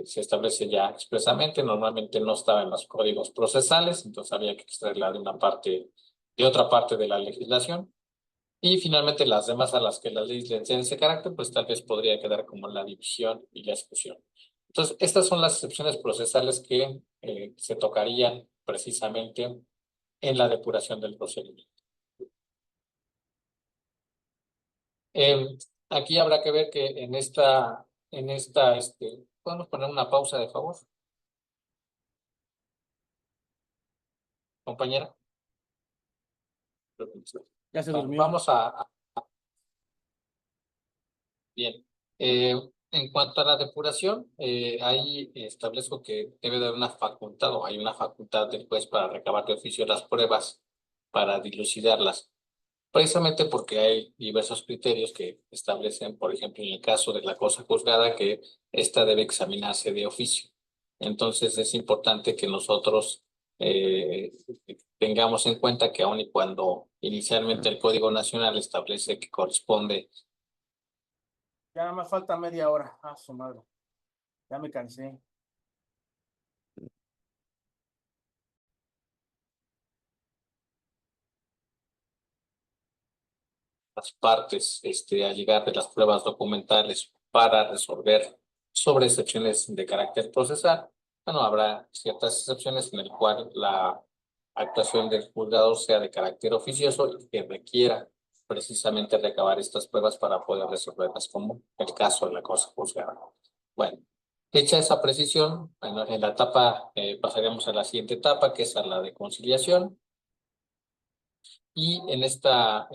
se establece ya expresamente, normalmente no estaba en los códigos procesales, entonces había que extraerla de otra parte de la legislación. Y finalmente las demás a las que la ley le enseña ese carácter, pues tal vez podría quedar como la división y la exclusión. Entonces, estas son las excepciones procesales que se tocarían precisamente en la depuración del procedimiento. Aquí habrá que ver que ¿podemos poner una pausa, de favor, compañera? Ya se durmió. Vamos bien. En cuanto a la depuración, ahí establezco que debe de haber una facultad o hay una facultad del juez para recabar de oficio las pruebas para dilucidarlas. Precisamente porque hay diversos criterios que establecen, por ejemplo, en el caso de la cosa juzgada, que ésta debe examinarse de oficio. Entonces es importante que nosotros eh, tengamos en cuenta que aun y cuando inicialmente el Código Nacional establece que corresponde Ya nada más falta media hora. Ah, su madre. Ya me cansé. las partes a llegar de las pruebas documentales para resolver sobre excepciones de carácter procesal, bueno, habrá ciertas excepciones en el cual la actuación del juzgador sea de carácter oficioso y que requiera precisamente recabar estas pruebas para poder resolverlas, como el caso de la cosa juzgada. Bueno, hecha esa precisión, bueno, en la etapa pasaremos a la siguiente etapa, que es a la de conciliación. Y en esta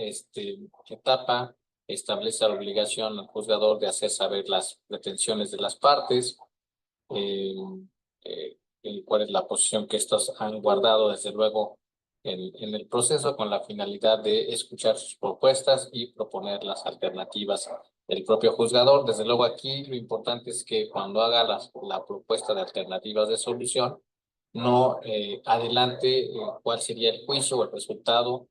etapa establece la obligación al juzgador de hacer saber las pretensiones de las partes, eh, cuál es la posición que estos han guardado, desde luego, en el proceso, con la finalidad de escuchar sus propuestas y proponer las alternativas del propio juzgador. Desde luego, aquí lo importante es que cuando haga la propuesta de alternativas de solución, no adelante cuál sería el juicio o el resultado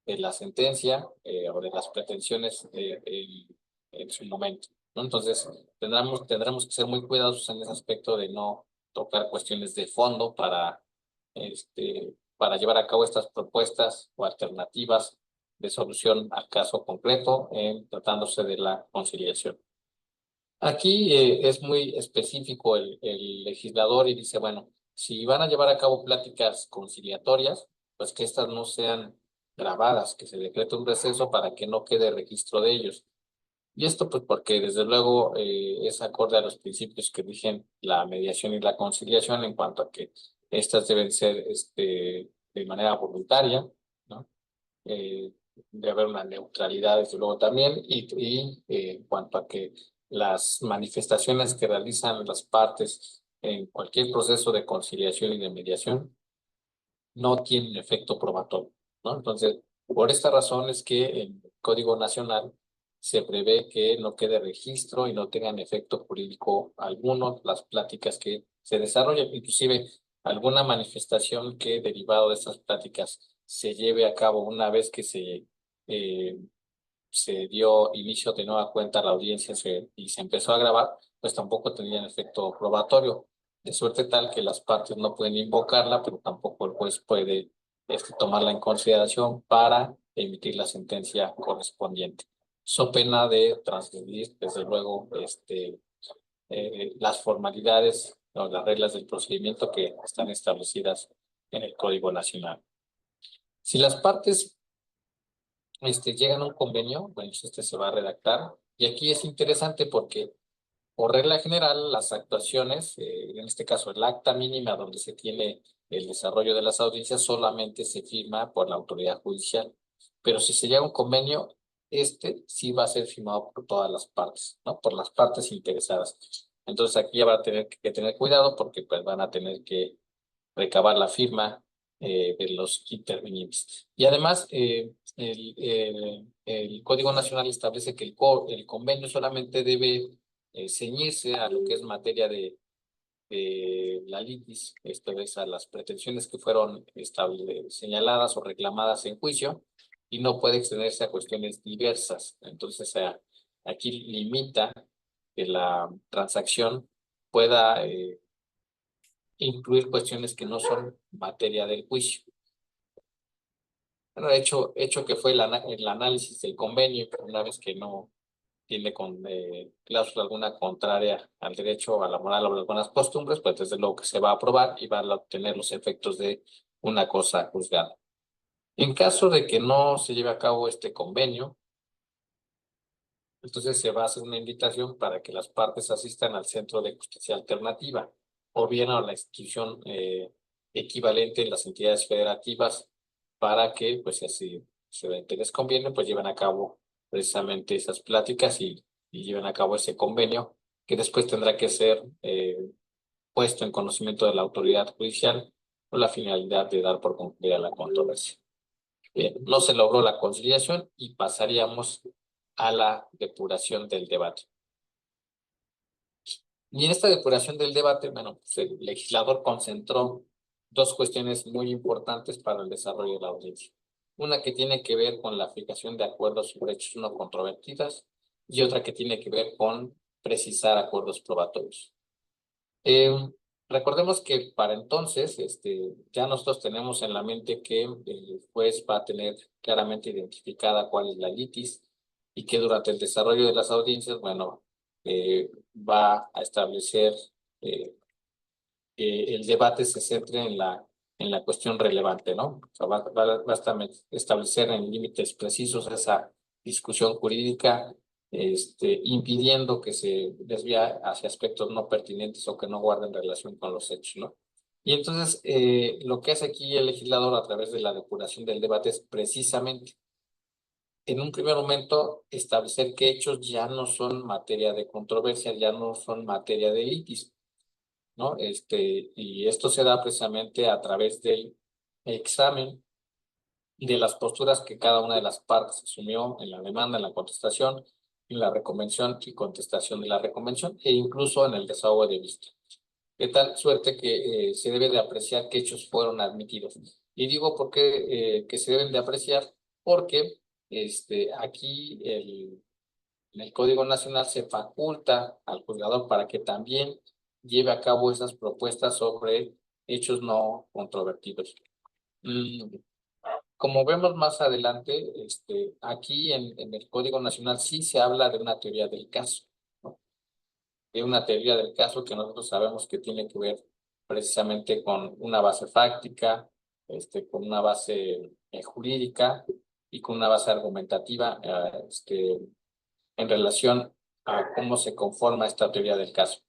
de la sentencia o de las pretensiones en su momento, ¿no? Entonces, tendremos que ser muy cuidadosos en ese aspecto de no tocar cuestiones de fondo para llevar a cabo estas propuestas o alternativas de solución al caso concreto, tratándose de la conciliación. Aquí es muy específico el legislador y dice, bueno, si van a llevar a cabo pláticas conciliatorias, pues que estas no sean grabadas, que se decrete un receso para que no quede registro de ellos. Y esto pues porque desde luego es acorde a los principios que rigen la mediación y la conciliación, en cuanto a que estas deben ser de manera voluntaria, ¿no? Debe haber una neutralidad, desde luego, también, en cuanto a que las manifestaciones que realizan las partes en cualquier proceso de conciliación y de mediación no tienen efecto probatorio, ¿no? Entonces, por esta razón es que en el Código Nacional se prevé que no quede registro y no tengan efecto jurídico alguno las pláticas que se desarrollan, inclusive alguna manifestación que derivado de estas pláticas se lleve a cabo una vez que eh, se dio inicio de nueva cuenta a la audiencia y se empezó a grabar, pues tampoco tenían efecto probatorio, de suerte tal que las partes no pueden invocarla, pero tampoco el juez puede tomarla en consideración para emitir la sentencia correspondiente. So pena de transgredir, desde luego, las formalidades o las reglas del procedimiento que están establecidas en el Código Nacional. Si las partes llegan a un convenio, bueno, pues se va a redactar. Y aquí es interesante porque, por regla general, las actuaciones, en este caso el acta mínima donde se tiene el desarrollo de las audiencias, solamente se firma por la autoridad judicial. Pero si se llega a un convenio, sí va a ser firmado por todas las partes, ¿no? Por las partes interesadas. Entonces aquí ya va a tener que tener cuidado porque pues van a tener que recabar la firma de los intervinientes. Y además, el Código Nacional establece que el convenio solamente debe ceñirse a lo que es materia de la litis, esto es a las pretensiones que fueron señaladas o reclamadas en juicio, y no puede extenderse a cuestiones diversas. Entonces, aquí limita que la transacción pueda incluir cuestiones que no son materia del juicio. Bueno, hecho que fue el análisis del convenio, y una vez que no tiene cláusula alguna contraria al derecho, a la moral o a las buenas costumbres, pues desde luego que se va a aprobar y va a obtener los efectos de una cosa juzgada. En caso de que no se lleve a cabo este convenio, entonces se va a hacer una invitación para que las partes asistan al Centro de Justicia Alternativa o bien a la institución equivalente en las entidades federativas para que, pues si así les conviene, pues lleven a cabo precisamente esas pláticas y lleven a cabo ese convenio que después tendrá que ser puesto en conocimiento de la autoridad judicial con la finalidad de dar por concluida la controversia. Bien, no se logró la conciliación y pasaríamos a la depuración del debate. Y en esta depuración del debate, bueno, pues el legislador concentró dos cuestiones muy importantes para el desarrollo de la audiencia. Una que tiene que ver con la fijación de acuerdos sobre hechos no controvertidos y otra que tiene que ver con precisar acuerdos probatorios. Recordemos que para entonces, ya nosotros tenemos en la mente que el juez va a tener claramente identificada cuál es la litis y que durante el desarrollo de las audiencias, bueno, va a establecer que el debate se centre en la cuestión relevante, ¿no? O sea, va a establecer en límites precisos esa discusión jurídica, impidiendo que se desvíe hacia aspectos no pertinentes o que no guarden relación con los hechos, ¿no? Y entonces, lo que hace aquí el legislador a través de la depuración del debate es precisamente, en un primer momento, establecer que hechos ya no son materia de controversia, ya no son materia de litis, ¿no? Y esto se da precisamente a través del examen de las posturas que cada una de las partes asumió en la demanda, en la contestación, en la reconvención y contestación de la reconvención, e incluso en el desahogo de vista. De tal suerte que se debe de apreciar qué hechos fueron admitidos. Y digo por qué que se deben de apreciar, porque aquí en el Código Nacional se faculta al juzgador para que también lleve a cabo esas propuestas sobre hechos no controvertidos. Como vemos más adelante, aquí en el Código Nacional sí se habla de una teoría del caso, ¿no? De una teoría del caso que nosotros sabemos que tiene que ver precisamente con una base fáctica, con una base jurídica y con una base argumentativa, en relación a cómo se conforma esta teoría del caso.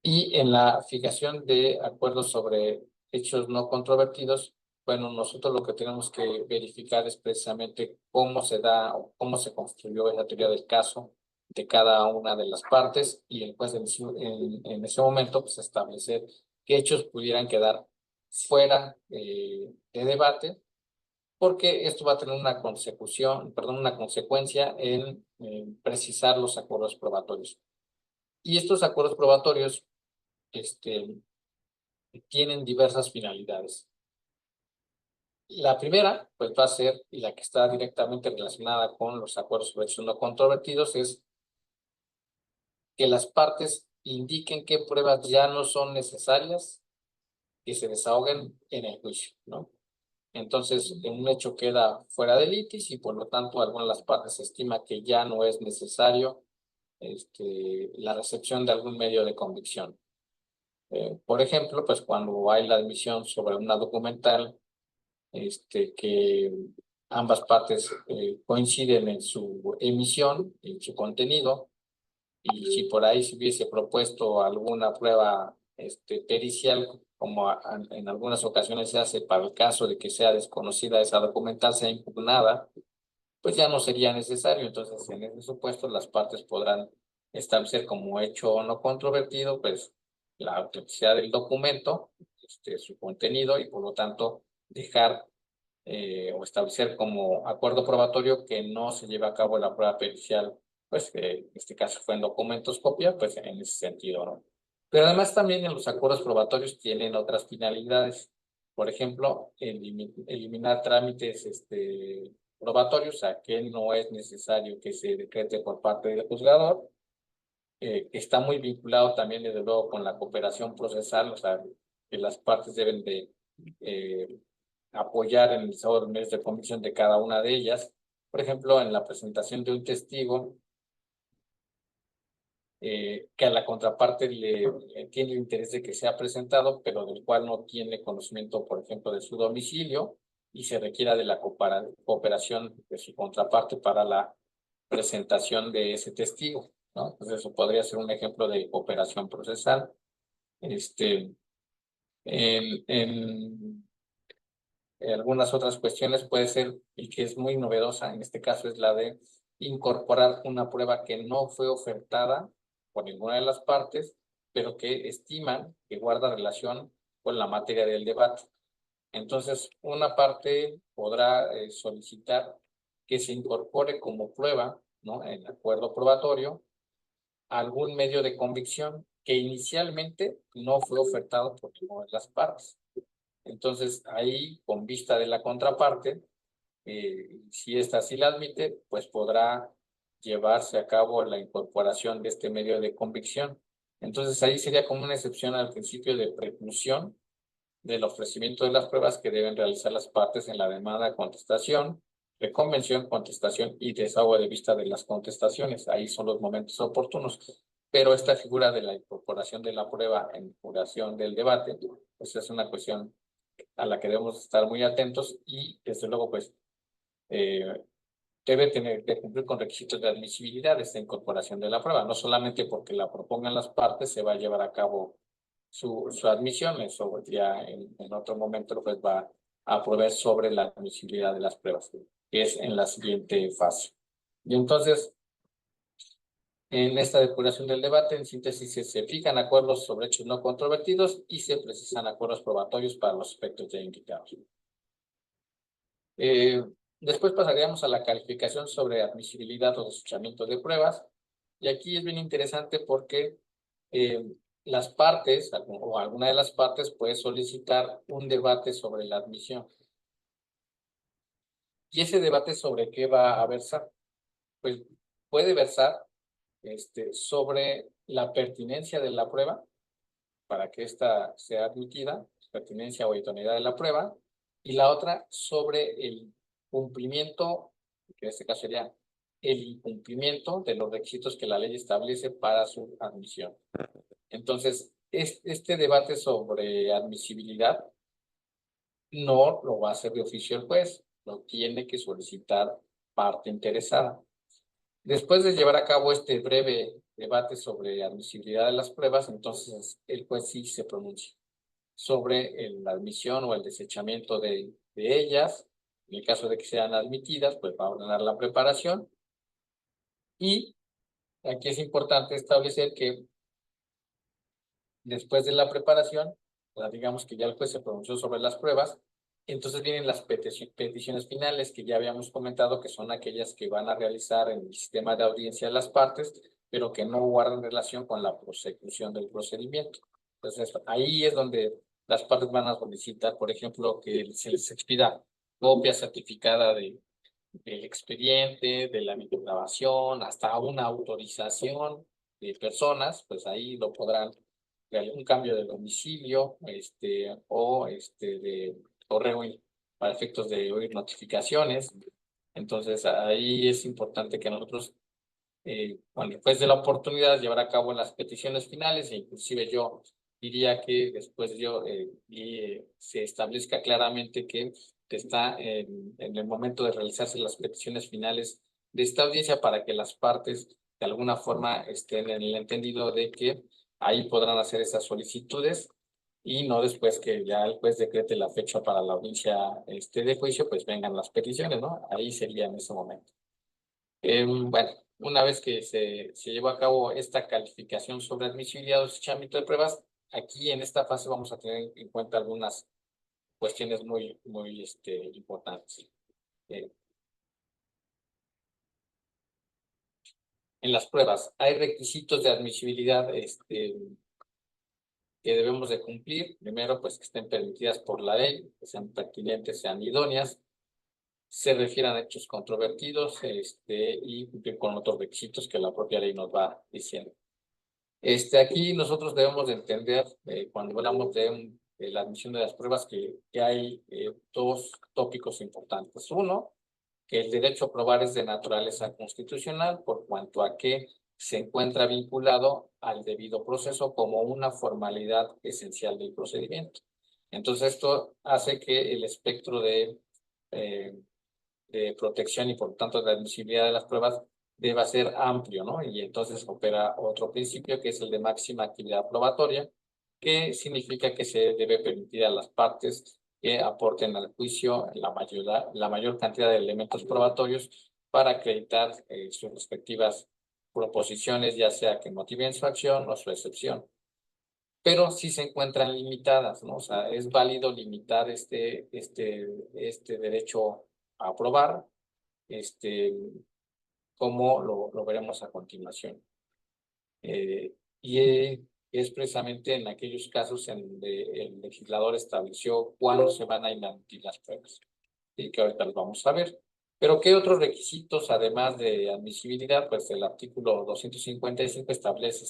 Y en la fijación de acuerdos sobre hechos no controvertidos, bueno, nosotros lo que tenemos que verificar es precisamente cómo se da o cómo se construyó esa teoría del caso de cada una de las partes y después en ese momento pues establecer qué hechos pudieran quedar fuera de debate, porque esto va a tener una una consecuencia en precisar los acuerdos probatorios. Y estos acuerdos probatorios tienen diversas finalidades. La primera, pues va a ser, y la que está directamente relacionada con los acuerdos sobre hechos no controvertidos, es que las partes indiquen qué pruebas ya no son necesarias que se desahoguen en el juicio, ¿no? Entonces, un hecho queda fuera de litis y por lo tanto alguna de las partes estima que ya no es necesario la recepción de algún medio de convicción. Por ejemplo, pues cuando hay la admisión sobre una documental, que ambas partes coinciden en su emisión, en su contenido, y si por ahí se hubiese propuesto alguna prueba pericial, como en algunas ocasiones se hace para el caso de que sea desconocida esa documental, sea impugnada, pues ya no sería necesario. Entonces, en ese supuesto, las partes podrán establecer como hecho no controvertido, pues, la autenticidad del documento, su contenido, y por lo tanto, dejar o establecer como acuerdo probatorio que no se lleve a cabo la prueba pericial, pues que en este caso fue en documentoscopia, pues en ese sentido, ¿no? Pero además también en los acuerdos probatorios tienen otras finalidades. Por ejemplo, eliminar trámites probatorios, a que no es necesario que se decrete por parte del juzgador. Está muy vinculado también, desde luego, con la cooperación procesal, o sea, que las partes deben de apoyar en el desarrollo de medios de convicción de cada una de ellas. Por ejemplo, en la presentación de un testigo que a la contraparte tiene el interés de que sea presentado, pero del cual no tiene conocimiento, por ejemplo, de su domicilio, y se requiera de la cooperación de su contraparte para la presentación de ese testigo, ¿no? Entonces, eso podría ser un ejemplo de cooperación procesal. En algunas otras cuestiones puede ser, y que es muy novedosa, en este caso es la de incorporar una prueba que no fue ofertada por ninguna de las partes, pero que estiman que guarda relación con la materia del debate. Entonces, una parte podrá solicitar que se incorpore como prueba, ¿no?, en acuerdo probatorio, algún medio de convicción que inicialmente no fue ofertado por ninguna de las partes. Entonces, ahí, con vista de la contraparte, si ésta sí la admite, pues podrá llevarse a cabo la incorporación de este medio de convicción. Entonces, ahí sería como una excepción al principio de preclusión del ofrecimiento de las pruebas que deben realizar las partes en la demanda, contestación, reconvención, contestación y desahogo de vista de las contestaciones. Ahí son los momentos oportunos. Pero esta figura de la incorporación de la prueba en duración del debate, pues es una cuestión a la que debemos estar muy atentos y, desde luego, pues debe tener que cumplir con requisitos de admisibilidad esta incorporación de la prueba. No solamente porque la propongan las partes se va a llevar a cabo su admisión, eso ya en otro momento pues va a proveer sobre la admisibilidad de las pruebas, que es en la siguiente fase. Y entonces, en esta depuración del debate, en síntesis, se fijan acuerdos sobre hechos no controvertidos y se precisan acuerdos probatorios para los aspectos ya indicados. Después pasaríamos a la calificación sobre admisibilidad o desechamiento de pruebas. Y aquí es bien interesante porque las partes, o alguna de las partes, puede solicitar un debate sobre la admisión. ¿Y ese debate sobre qué va a versar? Pues puede versar sobre la pertinencia de la prueba, para que ésta sea admitida, pertinencia o idoneidad de la prueba, y la otra sobre el cumplimiento, que en este caso sería el incumplimiento de los requisitos que la ley establece para su admisión. Entonces, este debate sobre admisibilidad no lo va a hacer de oficio el juez, lo tiene que solicitar parte interesada. Después de llevar a cabo este breve debate sobre admisibilidad de las pruebas, entonces el juez sí se pronuncia sobre la admisión o el desechamiento de ellas. En el caso de que sean admitidas, pues va a ordenar la preparación. Y aquí es importante establecer que después de la preparación, digamos que ya el juez se pronunció sobre las pruebas, entonces vienen las peticiones finales que ya habíamos comentado, que son aquellas que van a realizar en el sistema de audiencia las partes, pero que no guardan relación con la prosecución del procedimiento. Entonces, ahí es donde las partes van a solicitar, por ejemplo, que se les expida copia certificada del expediente, de la videograbación, hasta una autorización de personas, pues ahí lo podrán un cambio de domicilio, o de correo para efectos de oír notificaciones. Entonces, ahí es importante que nosotros, bueno, después de la oportunidad de llevar a cabo las peticiones finales, e inclusive yo diría que después se establezca claramente que está en el momento de realizarse las peticiones finales de esta audiencia, para que las partes de alguna forma estén en el entendido de que ahí podrán hacer esas solicitudes, y no después que ya el juez decrete la fecha para la audiencia de juicio, pues vengan las peticiones, ¿no? Ahí sería en ese momento. Bueno, una vez que se llevó a cabo esta calificación sobre admisibilidad o desechamiento de pruebas, aquí en esta fase vamos a tener en cuenta algunas cuestiones muy importantes. En las pruebas hay requisitos de admisibilidad que debemos de cumplir. Primero, pues que estén permitidas por la ley, que sean pertinentes, sean idóneas, se refieran a hechos controvertidos, y cumplir con otros requisitos que la propia ley nos va diciendo. Aquí nosotros debemos de entender, cuando hablamos de un la admisión de las pruebas que hay dos tópicos importantes. Uno, que el derecho a probar es de naturaleza constitucional por cuanto a que se encuentra vinculado al debido proceso como una formalidad esencial del procedimiento. Entonces, esto hace que el espectro de protección y, por tanto, de admisibilidad de las pruebas deba ser amplio, ¿no? Y entonces opera otro principio, que es el de máxima actividad probatoria, que significa que se debe permitir a las partes que aporten al juicio la mayor cantidad de elementos probatorios para acreditar sus respectivas proposiciones, ya sea que motiven su acción o su excepción. Pero sí se encuentran limitadas, ¿no? O sea, es válido limitar este derecho a probar, como lo veremos a continuación. Y es precisamente en aquellos casos en donde el legislador estableció cuándo se van a inadmitir las pruebas, y que ahorita los vamos a ver. Pero ¿qué otros requisitos, además de admisibilidad? Pues el artículo 255 establece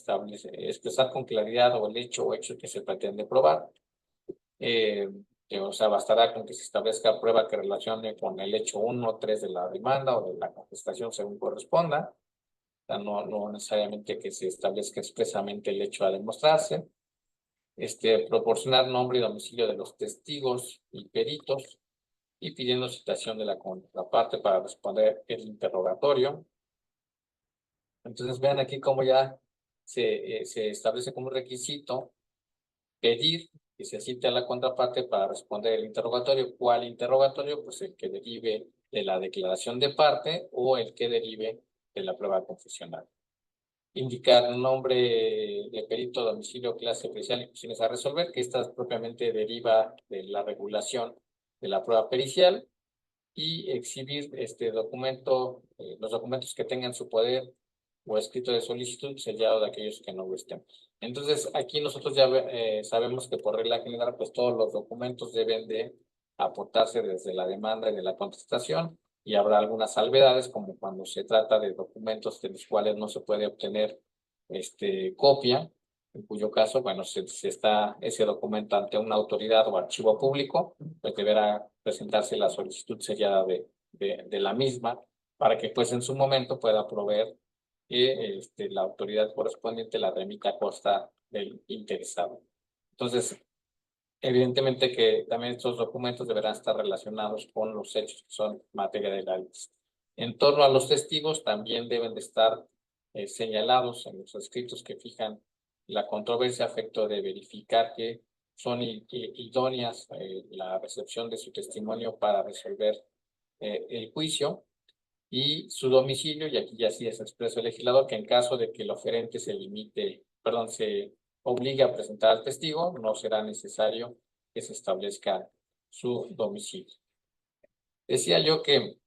expresar con claridad o el hecho o hecho que se pretende probar. O sea, bastará con que se establezca prueba que relacione con el hecho 1 o 3 de la demanda o de la contestación según corresponda. O sea, no necesariamente que se establezca expresamente el hecho a demostrarse. Proporcionar nombre y domicilio de los testigos y peritos, y pidiendo citación de la contraparte para responder el interrogatorio. Entonces vean aquí cómo ya se establece como requisito pedir que se cite a la contraparte para responder el interrogatorio. ¿Cuál interrogatorio? Pues el que derive de la declaración de parte o el que derive de la prueba confesional. Indicar nombre de perito, domicilio, clase pericial y cuestiones a resolver, que esta propiamente deriva de la regulación de la prueba pericial, y exhibir los documentos que tengan su poder o escrito de solicitud sellado de aquellos que no lo estén. Entonces, aquí nosotros ya sabemos que por regla general, pues todos los documentos deben de aportarse desde la demanda y de la contestación, y habrá algunas salvedades, como cuando se trata de documentos de los cuales no se puede obtener copia, en cuyo caso, bueno, si está ese documento ante una autoridad o archivo público, pues deberá presentarse la solicitud sellada de la misma, para que pues en su momento pueda proveer que la autoridad correspondiente la remita a costa del interesado. Entonces, evidentemente que también estos documentos deberán estar relacionados con los hechos que son materia de la lista. En torno a los testigos, también deben de estar señalados en los escritos que fijan la controversia, a efecto de verificar que son idóneas la recepción de su testimonio para resolver el juicio, y su domicilio, y aquí ya sí es expreso el legislador que en caso de que el oferente se obligue a presentar al testigo, no será necesario que se establezca su domicilio. Decía yo que,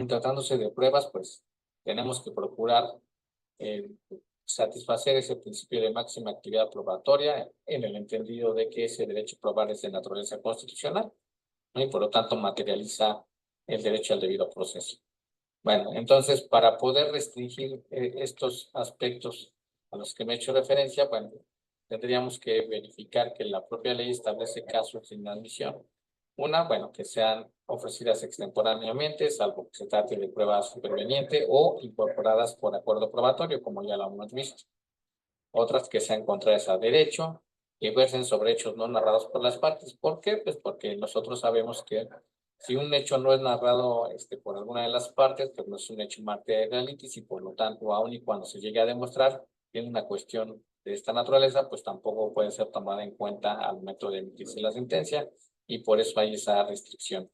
tratándose de pruebas, pues tenemos que procurar satisfacer ese principio de máxima actividad probatoria, en el entendido de que ese derecho a probar es de naturaleza constitucional, ¿no? Y por lo tanto materializa el derecho al debido proceso. Bueno, entonces, para poder restringir estos aspectos a los que me he hecho referencia, bueno, tendríamos que verificar que la propia ley establece casos de inadmisión. Una, bueno, que sean ofrecidas extemporáneamente, salvo que se trate de prueba superveniente, o incorporadas por acuerdo probatorio, como ya lo hemos visto. Otras que sean contrarias a derecho, que versen sobre hechos no narrados por las partes. ¿Por qué? Pues porque nosotros sabemos que si un hecho no es narrado por alguna de las partes, pues no es un hecho materia de litis, y por lo tanto, aun y cuando se llegue a demostrar que es una cuestión de esta naturaleza, pues tampoco puede ser tomada en cuenta al momento de emitirse la sentencia, y por eso hay esa restricción.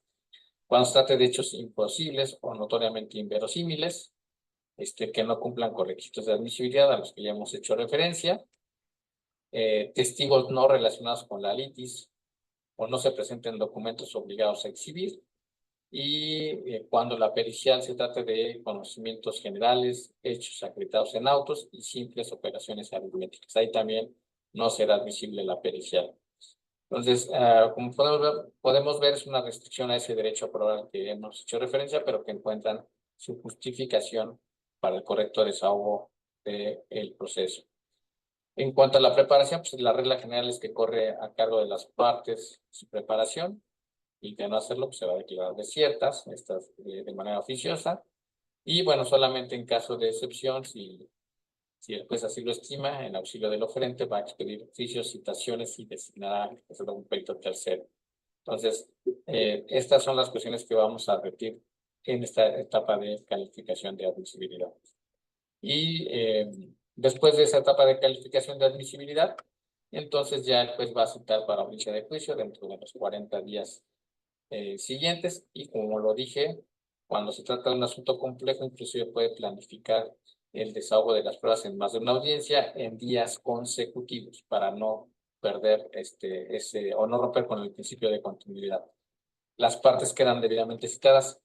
Cuando se trate de hechos imposibles o notoriamente inverosímiles, que no cumplan con requisitos de admisibilidad a los que ya hemos hecho referencia, testigos no relacionados con la litis, o no se presenten documentos obligados a exhibir, y cuando la pericial se trate de conocimientos generales, hechos acreditados en autos y simples operaciones aritméticas. Ahí también no será admisible la pericial. Entonces, como podemos ver, es una restricción a ese derecho a probar al que hemos hecho referencia, pero que encuentran su justificación para el correcto desahogo del proceso. En cuanto a la preparación, pues la regla general es que corre a cargo de las partes su preparación, y de no hacerlo, pues se va a declarar desiertas, estas de manera oficiosa. Y bueno, solamente en caso de excepción, si el juez así lo estima, en auxilio del oferente va a expedir oficios, citaciones y designará un perito tercero. Entonces, estas son las cuestiones que vamos a repetir en esta etapa de calificación de admisibilidad. Y después de esa etapa de calificación de admisibilidad, entonces ya el juez va a citar para audiencia de juicio dentro de los 40 días siguientes. Y como lo dije, cuando se trata de un asunto complejo, inclusive puede planificar el desahogo de las pruebas en más de una audiencia en días consecutivos para no perder o no romper con el principio de continuidad. Las partes quedan debidamente citadas,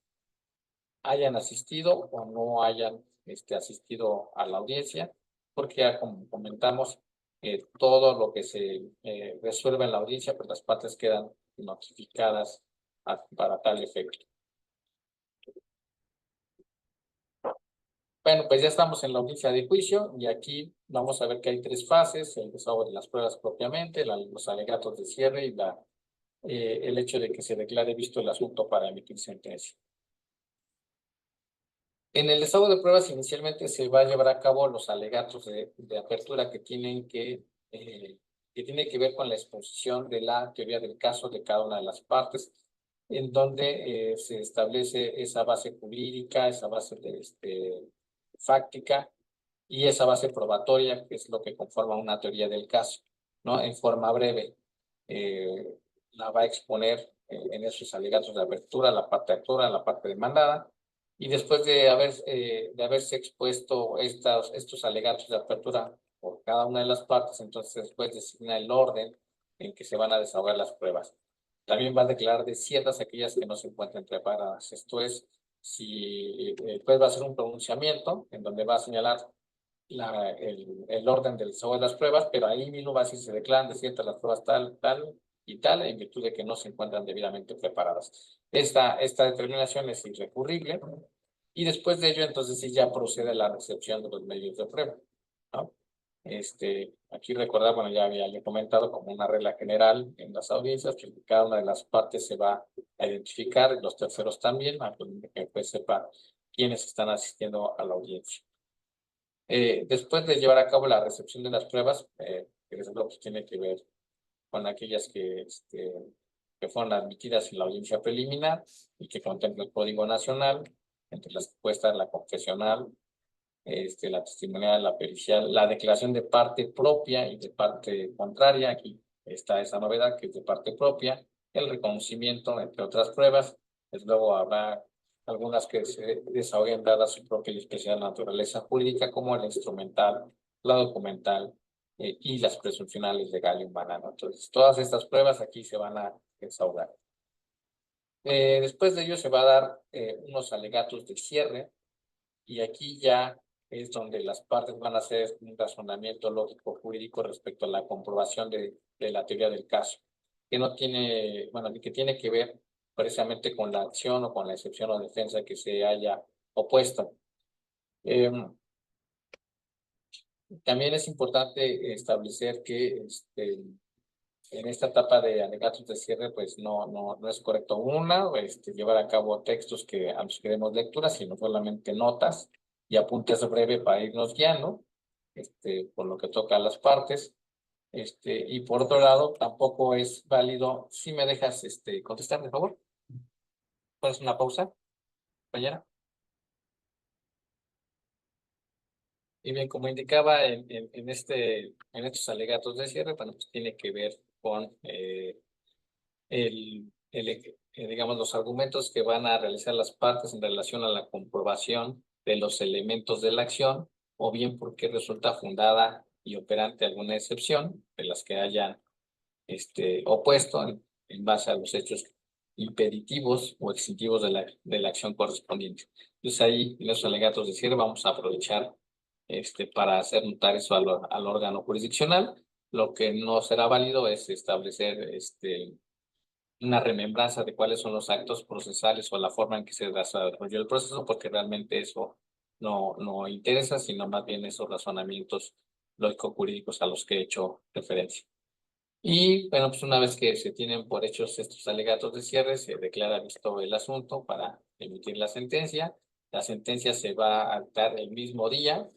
hayan asistido o no hayan asistido a la audiencia, porque ya como comentamos, todo lo que se resuelve en la audiencia, pues las partes quedan notificadas para tal efecto. Bueno, pues ya estamos en la audiencia de juicio y aquí vamos a ver que hay tres fases: el desahogo de las pruebas propiamente, los alegatos de cierre y el hecho de que se declare visto el asunto para emitir sentencia. En el desahogo de pruebas inicialmente se va a llevar a cabo los alegatos de apertura que tiene que ver con la exposición de la teoría del caso de cada una de las partes, en donde se establece esa base jurídica, esa base fáctica y esa base probatoria, que es lo que conforma una teoría del caso, ¿no? En forma breve, la va a exponer en esos alegatos de apertura, la parte actora, la parte demandada. Y después de haberse expuesto estos alegatos de apertura por cada una de las partes, entonces después designa el orden en que se van a desahogar las pruebas. También va a declarar desiertas aquellas que no se encuentren preparadas. Esto es, si el juez va a hacer un pronunciamiento en donde va a señalar el orden del desahogo de las pruebas, pero ahí mismo va a decir: se declaran desiertas las pruebas tal, tal y tal, en virtud de que no se encuentran debidamente preparadas. Esta determinación es irrecurrible, y después de ello, entonces sí ya procede la recepción de los medios de prueba, ¿no? Aquí recordar, bueno, ya había yo comentado como una regla general en las audiencias, que cada una de las partes se va a identificar, los terceros también, a fin de que el juez sepa quiénes están asistiendo a la audiencia. Después de llevar a cabo la recepción de las pruebas, que por ejemplo pues tiene que ver con aquellas que fueron admitidas en la audiencia preliminar y que contempla el Código Nacional, entre las que puede estar la confesional, la testimonial, la pericial, la declaración de parte propia y de parte contraria. Aquí está esa novedad, que es de parte propia, el reconocimiento, entre otras pruebas. Desde luego habrá algunas que se desahoguen dada su propia y especial naturaleza jurídica, como la instrumental, la documental y las presuncionales legal y humana, ¿no? Entonces, todas estas pruebas aquí se van a desahogar. Después de ello se va a dar unos alegatos de cierre, y aquí ya es donde las partes van a hacer un razonamiento lógico jurídico respecto a la comprobación de la teoría del caso, que no tiene, bueno, que tiene que ver precisamente con la acción o con la excepción o defensa que se haya opuesto. También es importante establecer que en esta etapa de alegatos de cierre, pues no es correcto llevar a cabo textos a los que demos lectura, sino solamente notas y apuntes breves para irnos guiando, por lo que toca a las partes. Y por otro lado, tampoco es válido, si me dejas contestar, por favor. ¿Puedes una pausa, compañera? Y bien, como indicaba en estos alegatos de cierre, bueno, pues tiene que ver con digamos, los argumentos que van a realizar las partes en relación a la comprobación de los elementos de la acción, o bien porque resulta fundada y operante alguna excepción de las que hayan opuesto en base a los hechos impeditivos o extintivos de la acción correspondiente. Entonces ahí, en los alegatos de cierre, vamos a aprovechar para hacer notar eso al órgano jurisdiccional. Lo que no será válido es establecer una remembranza de cuáles son los actos procesales o la forma en que se desarrolló el proceso, porque realmente eso no interesa, sino más bien esos razonamientos lógico-jurídicos a los que he hecho referencia. Y bueno, pues una vez que se tienen por hechos estos alegatos de cierre, se declara visto el asunto para emitir la sentencia. La sentencia se va a dictar el mismo día,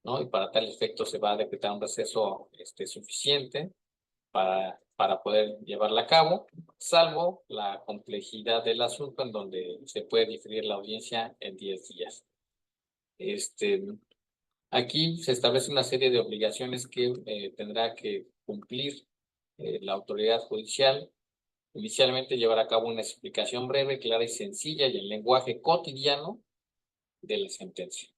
¿no? Y para tal efecto se va a decretar un receso suficiente para poder llevarla a cabo, salvo la complejidad del asunto en donde se puede diferir la audiencia en 10 días. Aquí se establece una serie de obligaciones que tendrá que cumplir la autoridad judicial. Inicialmente llevar a cabo una explicación breve, clara y sencilla y en lenguaje cotidiano de la sentencia,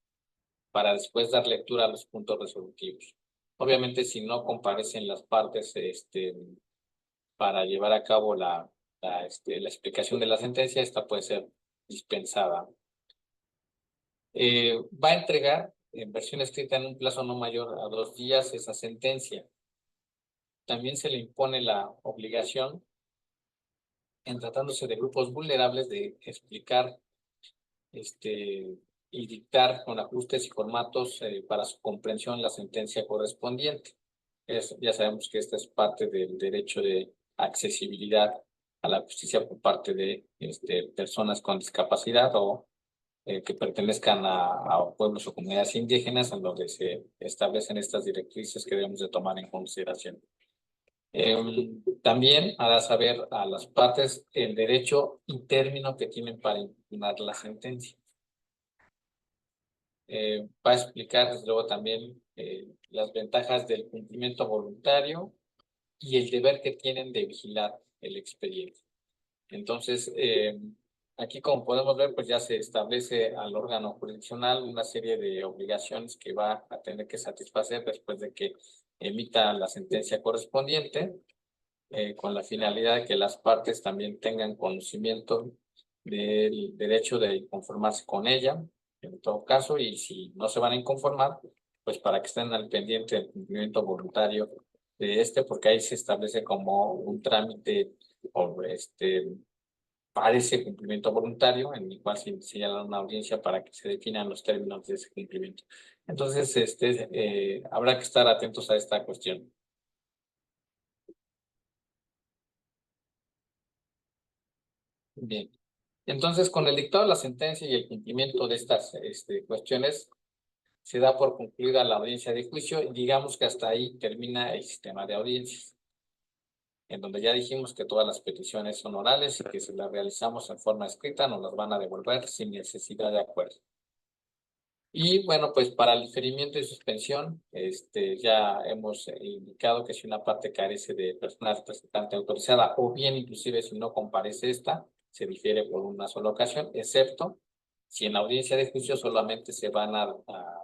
para después dar lectura a los puntos resolutivos. Obviamente, si no comparecen las partes para llevar a cabo la explicación de la sentencia, esta puede ser dispensada. Va a entregar en versión escrita en un plazo no mayor a 2 días esa sentencia. También se le impone la obligación, en tratándose de grupos vulnerables, de explicar y dictar con ajustes y formatos para su comprensión la sentencia correspondiente. Ya sabemos que esta es parte del derecho de accesibilidad a la justicia por parte de personas con discapacidad o que pertenezcan a pueblos o comunidades indígenas, en donde se establecen estas directrices que debemos de tomar en consideración. También hará saber a las partes el derecho y término que tienen para impugnar la sentencia. Va a explicar, desde luego, también las ventajas del cumplimiento voluntario y el deber que tienen de vigilar el expediente. Entonces, aquí, como podemos ver, pues ya se establece al órgano jurisdiccional una serie de obligaciones que va a tener que satisfacer después de que emita la sentencia correspondiente, con la finalidad de que las partes también tengan conocimiento del derecho de conformarse con ella, en todo caso, y si no se van a inconformar, pues para que estén al pendiente del cumplimiento voluntario de porque ahí se establece como un trámite o parece cumplimiento voluntario, en el cual se señala una audiencia para que se definan los términos de ese cumplimiento. Entonces, habrá que estar atentos a esta cuestión. Bien. Entonces, con el dictado de la sentencia y el cumplimiento de estas cuestiones, se da por concluida la audiencia de juicio y digamos que hasta ahí termina el sistema de audiencias, en donde ya dijimos que todas las peticiones son orales y que si las realizamos en forma escrita nos las van a devolver sin necesidad de acuerdo. Y bueno, pues para el diferimiento y suspensión, ya hemos indicado que si una parte carece de personal representante autorizada o bien inclusive si no comparece esta, se difiere por una sola ocasión, excepto si en la audiencia de juicio solamente se van a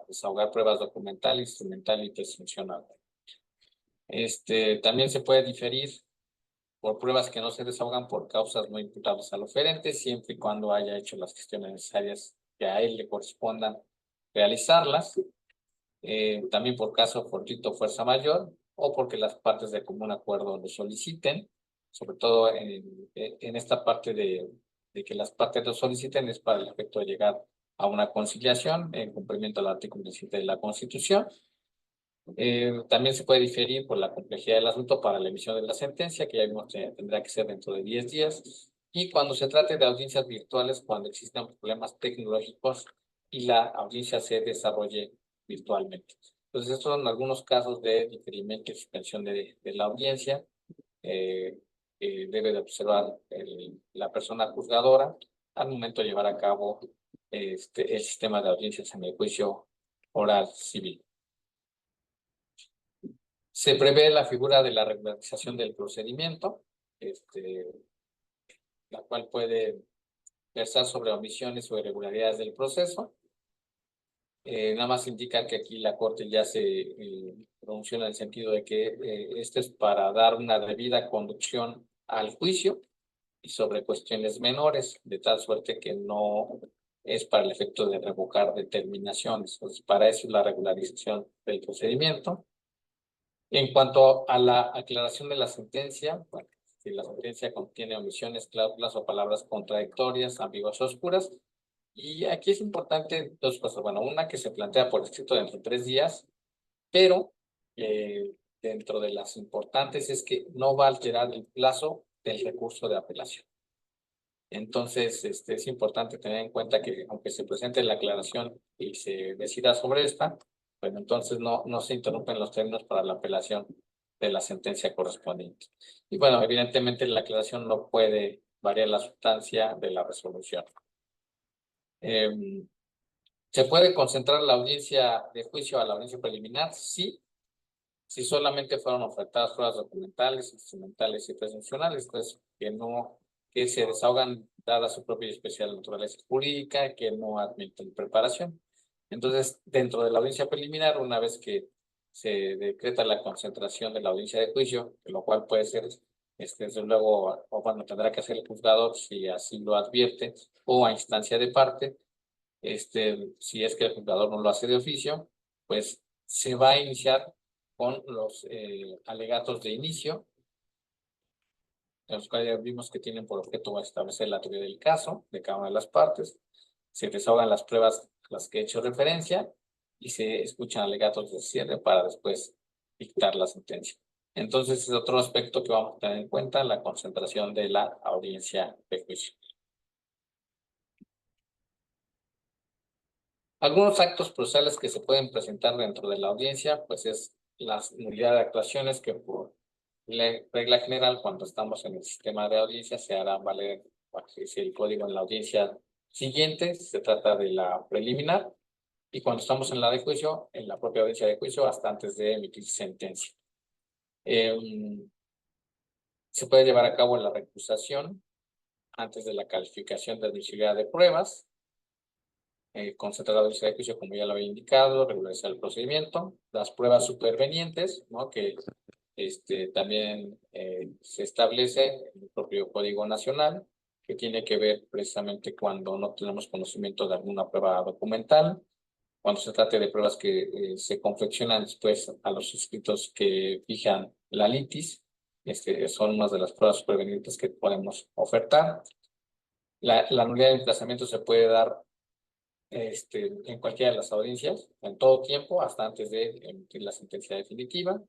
desahogar pruebas documental, instrumental y presuncional. También se puede diferir por pruebas que no se desahogan por causas no imputables al oferente, siempre y cuando haya hecho las gestiones necesarias que a él le correspondan realizarlas, también por caso fortuito o fuerza mayor, o porque las partes de común acuerdo lo soliciten, sobre todo en esta parte de que las partes lo soliciten es para el efecto de llegar a una conciliación en cumplimiento al artículo 17 de la Constitución. También se puede diferir por la complejidad del asunto para la emisión de la sentencia, que ya vimos que tendrá que ser dentro de 10 días, y cuando se trate de audiencias virtuales, cuando existan problemas tecnológicos y la audiencia se desarrolle virtualmente. Entonces, estos son algunos casos de diferimiento y suspensión de la audiencia. Debe de observar la persona juzgadora al momento de llevar a cabo el sistema de audiencias en el juicio oral civil. Se prevé la figura de la regularización del procedimiento, la cual puede versar sobre omisiones o irregularidades del proceso. Nada más indicar que aquí la Corte ya se pronunció en el sentido de que esto es para dar una debida conducción al juicio y sobre cuestiones menores, de tal suerte que no es para el efecto de revocar determinaciones. Entonces, para eso es la regularización del procedimiento. En cuanto a la aclaración de la sentencia, bueno, si la sentencia contiene omisiones, cláusulas o palabras contradictorias, ambiguas o oscuras, y aquí es importante dos cosas. Bueno, una que se plantea por escrito dentro de 3 días, pero dentro de las importantes es que no va a alterar el plazo del recurso de apelación. Entonces, es importante tener en cuenta que aunque se presente la aclaración y se decida sobre esta, bueno, entonces no se interrumpen los términos para la apelación de la sentencia correspondiente. Y bueno, evidentemente la aclaración no puede variar la sustancia de la resolución. ¿Se puede concentrar la audiencia de juicio a la audiencia preliminar? Sí, si solamente fueron ofertadas pruebas documentales, instrumentales y presuncionales, pues que se desahogan dada su propia y especial naturaleza jurídica, que no admiten preparación. Entonces, dentro de la audiencia preliminar, una vez que se decreta la concentración de la audiencia de juicio, lo cual puede ser, desde luego, o bueno, tendrá que hacer el juzgador si así lo advierte, o a instancia de parte, si es que el juzgador no lo hace de oficio, pues se va a iniciar con los alegatos de inicio, en los cuales ya vimos que tienen por objeto establecer la teoría del caso de cada una de las partes, se desahogan las pruebas a las que he hecho referencia y se escuchan alegatos de cierre para después dictar la sentencia. Entonces es otro aspecto que vamos a tener en cuenta, la concentración de la audiencia de juicio. Algunos actos procesales que se pueden presentar dentro de la audiencia, pues es la nulidad de actuaciones que por regla general, cuando estamos en el sistema de audiencia, se hará valer el código en la audiencia siguiente, se trata de la preliminar, y cuando estamos en la de juicio, en la propia audiencia de juicio, hasta antes de emitir sentencia. Se puede llevar a cabo la recusación antes de la calificación de admisibilidad de pruebas, concentrar la audiencia de juicio, como ya lo había indicado, regularizar el procedimiento, las pruebas supervenientes, ¿no? Que también se establece en el propio Código Nacional, que tiene que ver precisamente cuando no tenemos conocimiento de alguna prueba documental, cuando se trate de pruebas que se confeccionan después a los escritos que fijan la litis, son unas de las pruebas supervenientes que podemos ofertar. La nulidad de emplazamiento se puede dar en cualquiera de las audiencias, en todo tiempo, hasta antes de emitir la sentencia definitiva.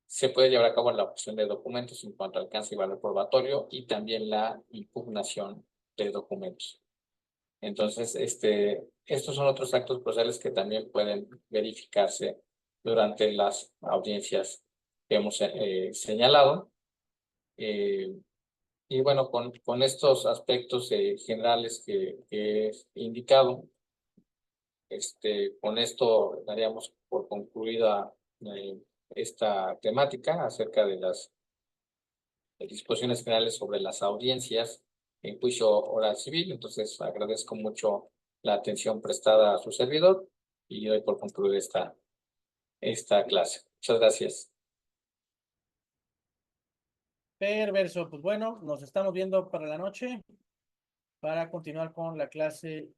Se puede llevar a cabo la obtención de documentos en cuanto a alcance y valor probatorio y también la impugnación de documentos. Entonces, estos son otros actos procesales que también pueden verificarse durante las audiencias que hemos señalado. Y bueno, con estos aspectos generales que he indicado, con esto daríamos por concluida esta temática acerca de las disposiciones generales sobre las audiencias en juicio oral civil. Entonces, agradezco mucho la atención prestada a su servidor y doy por concluir esta clase. Muchas gracias. Perverso, pues bueno, nos estamos viendo para la noche para continuar con la clase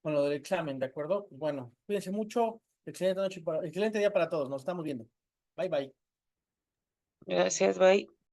con lo del examen, ¿de acuerdo? Bueno, cuídense mucho, excelente noche, excelente día para todos, nos estamos viendo. Bye, bye. Gracias, bye.